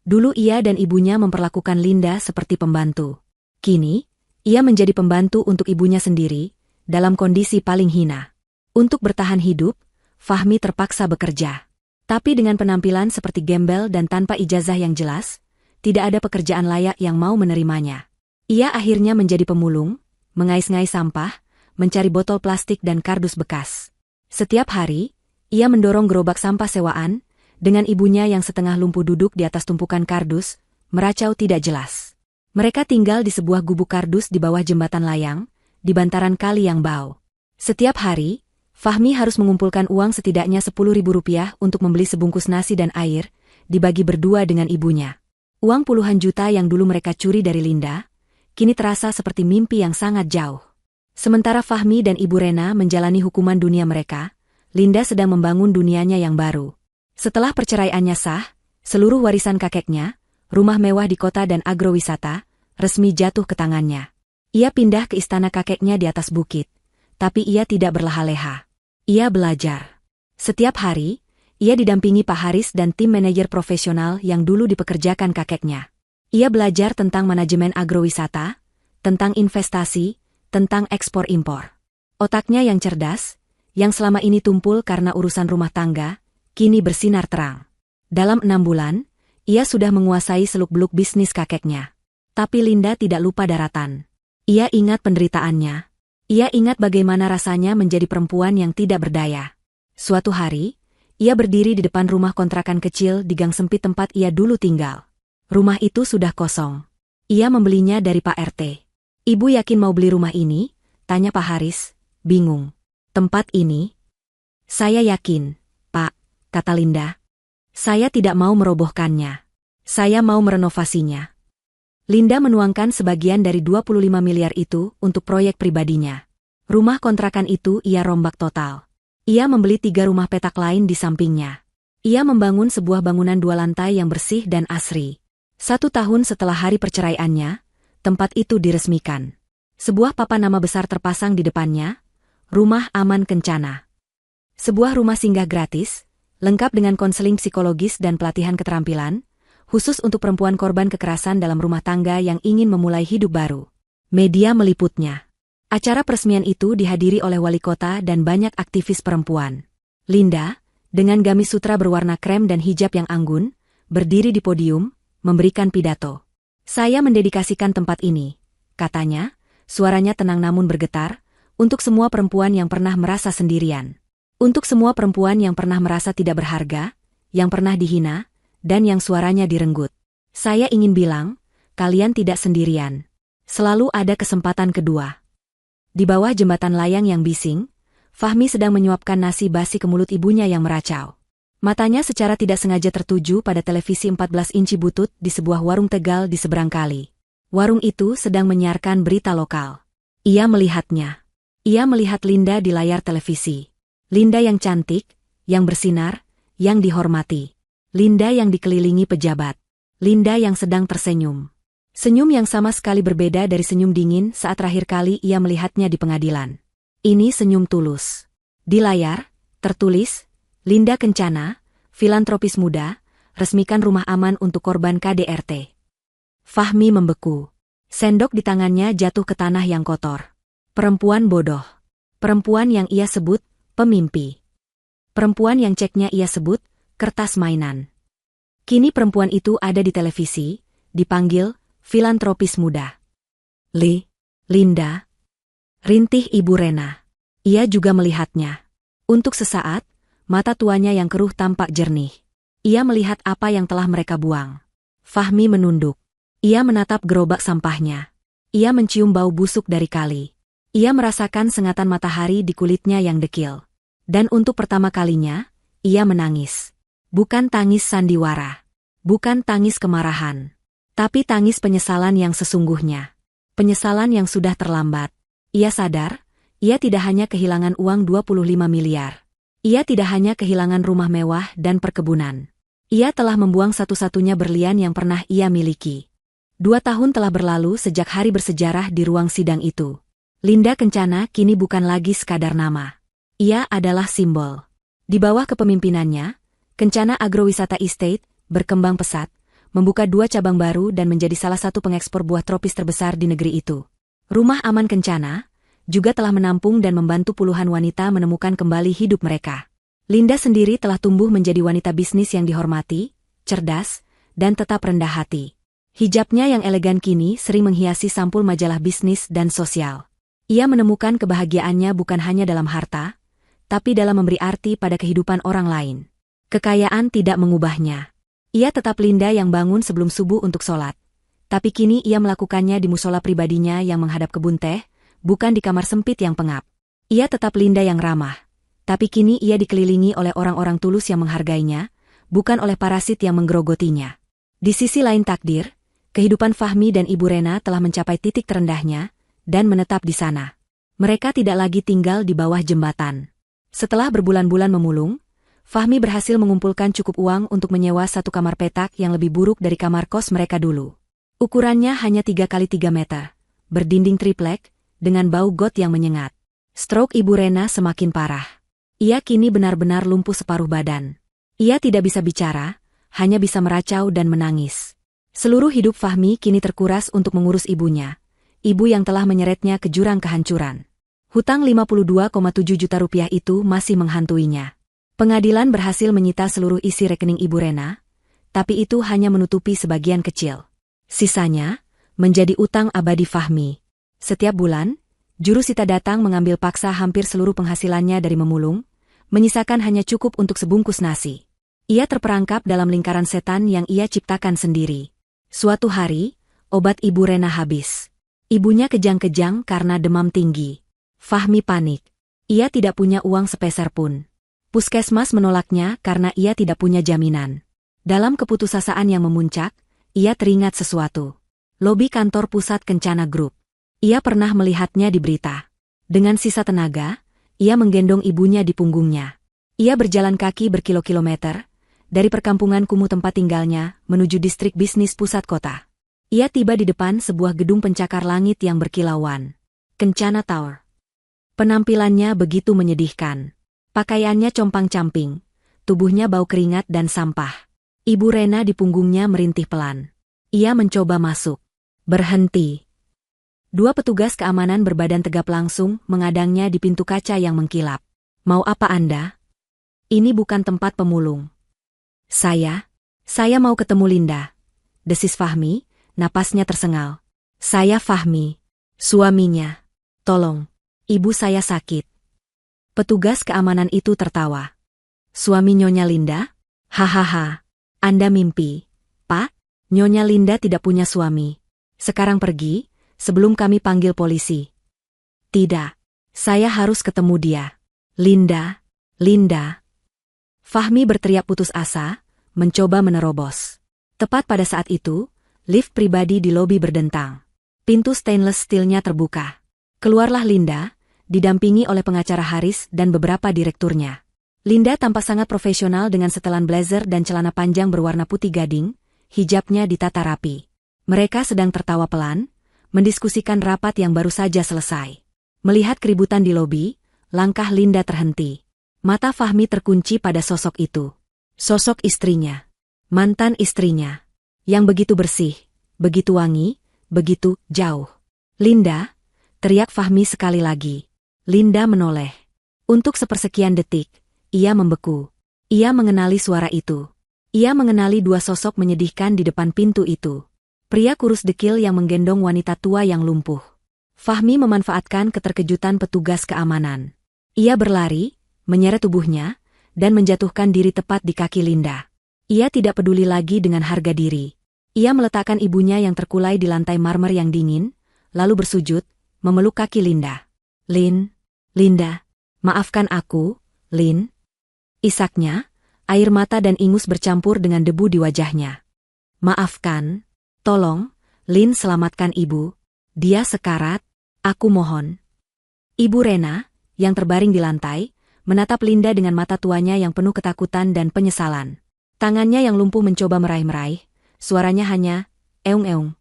[SPEAKER 1] Dulu ia dan ibunya memperlakukan Linda seperti pembantu. Kini, ia menjadi pembantu untuk ibunya sendiri, dalam kondisi paling hina. Untuk bertahan hidup, Fahmi terpaksa bekerja. Tapi dengan penampilan seperti gembel dan tanpa ijazah yang jelas, tidak ada pekerjaan layak yang mau menerimanya. Ia akhirnya menjadi pemulung, mengais-ngais sampah, mencari botol plastik dan kardus bekas. Setiap hari, ia mendorong gerobak sampah sewaan, dengan ibunya yang setengah lumpuh duduk di atas tumpukan kardus, meracau tidak jelas. Mereka tinggal di sebuah gubuk kardus di bawah jembatan layang, di bantaran kali yang bau. Setiap hari, Fahmi harus mengumpulkan uang setidaknya Rp10.000 untuk membeli sebungkus nasi dan air, dibagi berdua dengan ibunya. Uang puluhan juta yang dulu mereka curi dari Linda, kini terasa seperti mimpi yang sangat jauh. Sementara Fahmi dan Ibu Rena menjalani hukuman dunia mereka, Linda sedang membangun dunianya yang baru. Setelah perceraiannya sah, seluruh warisan kakeknya, rumah mewah di kota dan agrowisata, resmi jatuh ke tangannya. Ia pindah ke istana kakeknya di atas bukit, tapi ia tidak berleha-leha. Ia belajar. Setiap hari, ia didampingi Pak Haris dan tim manajer profesional yang dulu dipekerjakan kakeknya. Ia belajar tentang manajemen agrowisata, tentang investasi, tentang ekspor-impor. Otaknya yang cerdas, yang selama ini tumpul karena urusan rumah tangga, kini bersinar terang. Dalam 6 bulan, ia sudah menguasai seluk-beluk bisnis kakeknya. Tapi Linda tidak lupa daratan. Ia ingat penderitaannya. Ia ingat bagaimana rasanya menjadi perempuan yang tidak berdaya. Suatu hari, ia berdiri di depan rumah kontrakan kecil di gang sempit tempat ia dulu tinggal. Rumah itu sudah kosong. Ia membelinya dari Pak RT. Ibu yakin mau beli rumah ini? Tanya Pak Haris, bingung. Tempat ini? Saya yakin, Pak, kata Linda. Saya tidak mau merobohkannya. Saya mau merenovasinya. Linda menuangkan sebagian dari 25 miliar itu untuk proyek pribadinya. Rumah kontrakan itu ia rombak total. Ia membeli 3 rumah petak lain di sampingnya. Ia membangun sebuah bangunan 2 lantai yang bersih dan asri. 1 tahun setelah hari perceraiannya, tempat itu diresmikan. Sebuah papan nama besar terpasang di depannya, Rumah Aman Kencana. Sebuah rumah singgah gratis, lengkap dengan konseling psikologis dan pelatihan keterampilan, khusus untuk perempuan korban kekerasan dalam rumah tangga yang ingin memulai hidup baru. Media meliputnya. Acara peresmian itu dihadiri oleh wali kota dan banyak aktivis perempuan. Linda, dengan gamis sutra berwarna krem dan hijab yang anggun, berdiri di podium, memberikan pidato. Saya mendedikasikan tempat ini, katanya, suaranya tenang namun bergetar, untuk semua perempuan yang pernah merasa sendirian. Untuk semua perempuan yang pernah merasa tidak berharga, yang pernah dihina, dan yang suaranya direnggut. Saya ingin bilang, kalian tidak sendirian. Selalu ada kesempatan kedua. Di bawah jembatan layang yang bising, Fahmi sedang menyuapkan nasi basi ke mulut ibunya yang meracau. Matanya secara tidak sengaja tertuju pada televisi 14 inci butut di sebuah warung Tegal di seberang kali. Warung itu sedang menyiarkan berita lokal. Ia melihatnya. Ia melihat Linda di layar televisi. Linda yang cantik, yang bersinar, yang dihormati. Linda yang dikelilingi pejabat. Linda yang sedang tersenyum. Senyum yang sama sekali berbeda dari senyum dingin saat terakhir kali ia melihatnya di pengadilan. Ini senyum tulus. Di layar, tertulis, Linda Kencana, filantropis muda, resmikan rumah aman untuk korban KDRT. Fahmi membeku. Sendok di tangannya jatuh ke tanah yang kotor. Perempuan bodoh. Perempuan yang ia sebut, pemimpi. Perempuan yang ceknya ia sebut, kertas mainan. Kini perempuan itu ada di televisi, dipanggil, filantropis muda. Linda. Rintih Ibu Rena. Ia juga melihatnya. Untuk sesaat, mata tuanya yang keruh tampak jernih. Ia melihat apa yang telah mereka buang. Fahmi menunduk. Ia menatap gerobak sampahnya. Ia mencium bau busuk dari kali. Ia merasakan sengatan matahari di kulitnya yang dekil. Dan untuk pertama kalinya, ia menangis. Bukan tangis sandiwara. Bukan tangis kemarahan. Tapi tangis penyesalan yang sesungguhnya. Penyesalan yang sudah terlambat. Ia sadar, ia tidak hanya kehilangan uang 25 miliar. Ia tidak hanya kehilangan rumah mewah dan perkebunan. Ia telah membuang satu-satunya berlian yang pernah ia miliki. 2 tahun telah berlalu sejak hari bersejarah di ruang sidang itu. Linda Kencana kini bukan lagi sekadar nama. Ia adalah simbol. Di bawah kepemimpinannya, Kencana Agrowisata Estate berkembang pesat, membuka 2 cabang baru dan menjadi salah satu pengekspor buah tropis terbesar di negeri itu. Rumah Aman Kencana juga telah menampung dan membantu puluhan wanita menemukan kembali hidup mereka. Linda sendiri telah tumbuh menjadi wanita bisnis yang dihormati, cerdas, dan tetap rendah hati. Hijabnya yang elegan kini sering menghiasi sampul majalah bisnis dan sosial. Ia menemukan kebahagiaannya bukan hanya dalam harta, tapi dalam memberi arti pada kehidupan orang lain. Kekayaan tidak mengubahnya. Ia tetap Linda yang bangun sebelum subuh untuk sholat. Tapi kini ia melakukannya di musola pribadinya yang menghadap kebun teh, bukan di kamar sempit yang pengap. Ia tetap Linda yang ramah. Tapi kini ia dikelilingi oleh orang-orang tulus yang menghargainya, bukan oleh parasit yang menggerogotinya. Di sisi lain takdir, kehidupan Fahmi dan Ibu Rena telah mencapai titik terendahnya, dan menetap di sana. Mereka tidak lagi tinggal di bawah jembatan. Setelah berbulan-bulan memulung, Fahmi berhasil mengumpulkan cukup uang untuk menyewa 1 kamar petak yang lebih buruk dari kamar kos mereka dulu. Ukurannya hanya 3 kali 3 meter, berdinding triplek, dengan bau got yang menyengat. Stroke Ibu Rena semakin parah. Ia kini benar-benar lumpuh separuh badan. Ia tidak bisa bicara, hanya bisa meracau dan menangis. Seluruh hidup Fahmi kini terkuras untuk mengurus ibunya, ibu yang telah menyeretnya ke jurang kehancuran. Hutang 52,7 juta rupiah itu masih menghantuinya. Pengadilan berhasil menyita seluruh isi rekening Ibu Rena, tapi itu hanya menutupi sebagian kecil. Sisanya, menjadi utang abadi Fahmi. Setiap bulan, juru sita datang mengambil paksa hampir seluruh penghasilannya dari memulung, menyisakan hanya cukup untuk sebungkus nasi. Ia terperangkap dalam lingkaran setan yang ia ciptakan sendiri. Suatu hari, obat Ibu Rena habis. Ibunya kejang-kejang karena demam tinggi. Fahmi panik. Ia tidak punya uang sepeser pun. Puskesmas menolaknya karena ia tidak punya jaminan. Dalam keputusasaan yang memuncak, ia teringat sesuatu. Lobi kantor pusat Kencana Group. Ia pernah melihatnya di berita. Dengan sisa tenaga, ia menggendong ibunya di punggungnya. Ia berjalan kaki berkilo-kilometer, dari perkampungan kumuh tempat tinggalnya menuju distrik bisnis pusat kota. Ia tiba di depan sebuah gedung pencakar langit yang berkilauan. Kencana Tower. Penampilannya begitu menyedihkan. Pakaiannya compang-camping, tubuhnya bau keringat dan sampah. Ibu Rena di punggungnya merintih pelan. Ia mencoba masuk. Berhenti. Dua petugas keamanan berbadan tegap langsung mengadangnya di pintu kaca yang mengkilap. Mau apa Anda? Ini bukan tempat pemulung. Saya mau ketemu Linda. Desis Fahmi, napasnya tersengal. Saya Fahmi, suaminya. Tolong, ibu saya sakit. Petugas keamanan itu tertawa. Suami Nyonya Linda? Hahaha. Anda mimpi, Pak. Nyonya Linda tidak punya suami. Sekarang pergi, sebelum kami panggil polisi. Tidak. Saya harus ketemu dia. Linda. Fahmi berteriak putus asa, mencoba menerobos. Tepat pada saat itu, lift pribadi di lobi berdentang. Pintu stainless steelnya terbuka. Keluarlah Linda, didampingi oleh pengacara Haris dan beberapa direkturnya. Linda tampak sangat profesional dengan setelan blazer dan celana panjang berwarna putih gading, hijabnya ditata rapi. Mereka sedang tertawa pelan, mendiskusikan rapat yang baru saja selesai. Melihat keributan di lobi, langkah Linda terhenti. Mata Fahmi terkunci pada sosok itu. Sosok istrinya. Mantan istrinya. Yang begitu bersih, begitu wangi, begitu jauh. Linda, teriak Fahmi sekali lagi. Linda menoleh. Untuk sepersekian detik, ia membeku. Ia mengenali suara itu. Ia mengenali dua sosok menyedihkan di depan pintu itu. Pria kurus dekil yang menggendong wanita tua yang lumpuh. Fahmi memanfaatkan keterkejutan petugas keamanan. Ia berlari, menyeret tubuhnya, dan menjatuhkan diri tepat di kaki Linda. Ia tidak peduli lagi dengan harga diri. Ia meletakkan ibunya yang terkulai di lantai marmer yang dingin, lalu bersujud, memeluk kaki Linda. Linda, maafkan aku, Lin. Isaknya, air mata dan ingus bercampur dengan debu di wajahnya. Maafkan, tolong, Lin selamatkan ibu. Dia sekarat, aku mohon. Ibu Rena, yang terbaring di lantai, menatap Linda dengan mata tuanya yang penuh ketakutan dan penyesalan. Tangannya yang lumpuh mencoba meraih-meraih, suaranya hanya, eung-eung.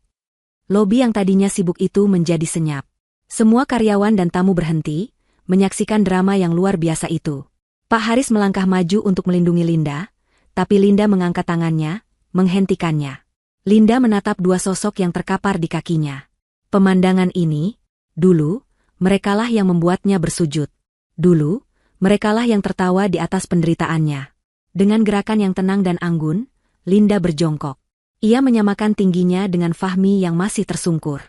[SPEAKER 1] Lobi yang tadinya sibuk itu menjadi senyap. Semua karyawan dan tamu berhenti, menyaksikan drama yang luar biasa itu. Pak Haris melangkah maju untuk melindungi Linda, tapi Linda mengangkat tangannya, menghentikannya. Linda menatap dua sosok yang terkapar di kakinya. Pemandangan ini, dulu, merekalah yang membuatnya bersujud. Dulu, merekalah yang tertawa di atas penderitaannya. Dengan gerakan yang tenang dan anggun, Linda berjongkok. Ia menyamakan tingginya dengan Fahmi yang masih tersungkur.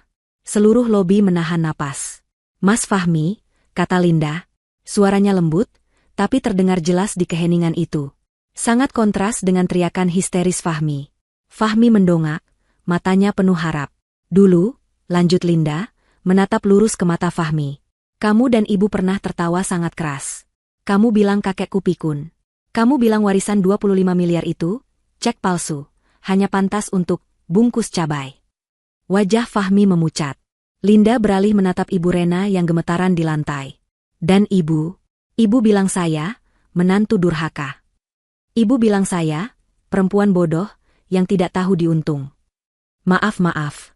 [SPEAKER 1] Seluruh lobi menahan napas. Mas Fahmi, kata Linda. Suaranya lembut, tapi terdengar jelas di keheningan itu. Sangat kontras dengan teriakan histeris Fahmi. Fahmi mendongak, matanya penuh harap. Dulu, lanjut Linda, menatap lurus ke mata Fahmi. Kamu dan ibu pernah tertawa sangat keras. Kamu bilang kakekku pikun. Kamu bilang warisan 25 miliar itu, cek palsu, hanya pantas untuk bungkus cabai. Wajah Fahmi memucat. Linda beralih menatap Ibu Rena yang gemetaran di lantai. Dan ibu bilang saya, menantu durhaka. Ibu bilang saya, perempuan bodoh, yang tidak tahu diuntung. Maaf.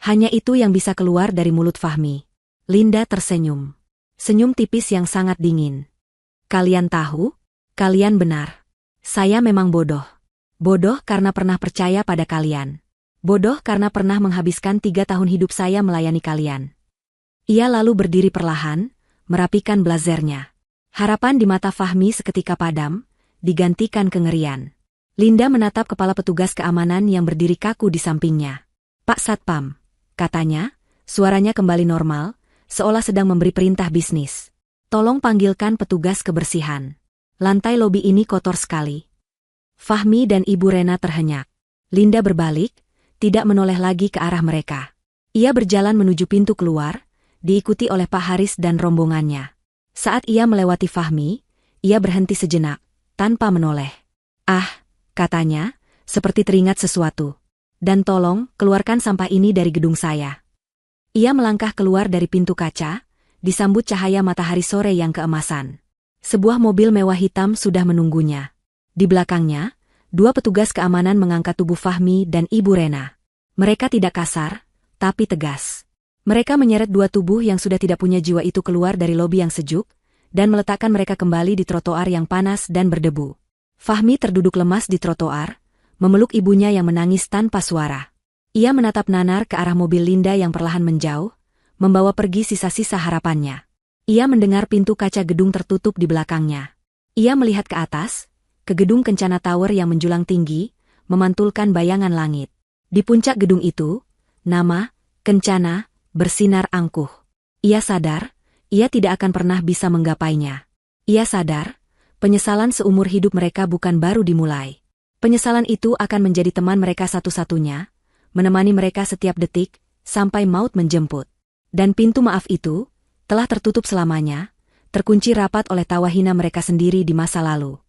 [SPEAKER 1] Hanya itu yang bisa keluar dari mulut Fahmi. Linda tersenyum. Senyum tipis yang sangat dingin. Kalian tahu? Kalian benar. Saya memang bodoh. Bodoh karena pernah percaya pada kalian. Bodoh karena pernah menghabiskan 3 tahun hidup saya melayani kalian. Ia lalu berdiri perlahan, merapikan blazernya. Harapan di mata Fahmi seketika padam, digantikan kengerian. Linda menatap kepala petugas keamanan yang berdiri kaku di sampingnya. Pak Satpam, katanya, suaranya kembali normal, seolah sedang memberi perintah bisnis. Tolong panggilkan petugas kebersihan. Lantai lobi ini kotor sekali. Fahmi dan Ibu Rena terhenyak. Linda berbalik, tidak menoleh lagi ke arah mereka. Ia berjalan menuju pintu keluar, diikuti oleh Pak Haris dan rombongannya. Saat ia melewati Fahmi, ia berhenti sejenak, tanpa menoleh. Katanya, seperti teringat sesuatu. Dan tolong, keluarkan sampah ini dari gedung saya. Ia melangkah keluar dari pintu kaca, disambut cahaya matahari sore yang keemasan. Sebuah mobil mewah hitam sudah menunggunya. Di belakangnya, 2 petugas keamanan mengangkat tubuh Fahmi dan Ibu Rena. Mereka tidak kasar, tapi tegas. Mereka menyeret dua tubuh yang sudah tidak punya jiwa itu keluar dari lobi yang sejuk, dan meletakkan mereka kembali di trotoar yang panas dan berdebu. Fahmi terduduk lemas di trotoar, memeluk ibunya yang menangis tanpa suara. Ia menatap nanar ke arah mobil Linda yang perlahan menjauh, membawa pergi sisa-sisa harapannya. Ia mendengar pintu kaca gedung tertutup di belakangnya. Ia melihat ke atas, ke gedung Kencana Tower yang menjulang tinggi, memantulkan bayangan langit. Di puncak gedung itu, nama Kencana bersinar angkuh. Ia sadar, ia tidak akan pernah bisa menggapainya. Ia sadar, penyesalan seumur hidup mereka bukan baru dimulai. Penyesalan itu akan menjadi teman mereka satu-satunya, menemani mereka setiap detik, sampai maut menjemput. Dan pintu maaf itu, telah tertutup selamanya, terkunci rapat oleh tawa hina mereka sendiri di masa lalu.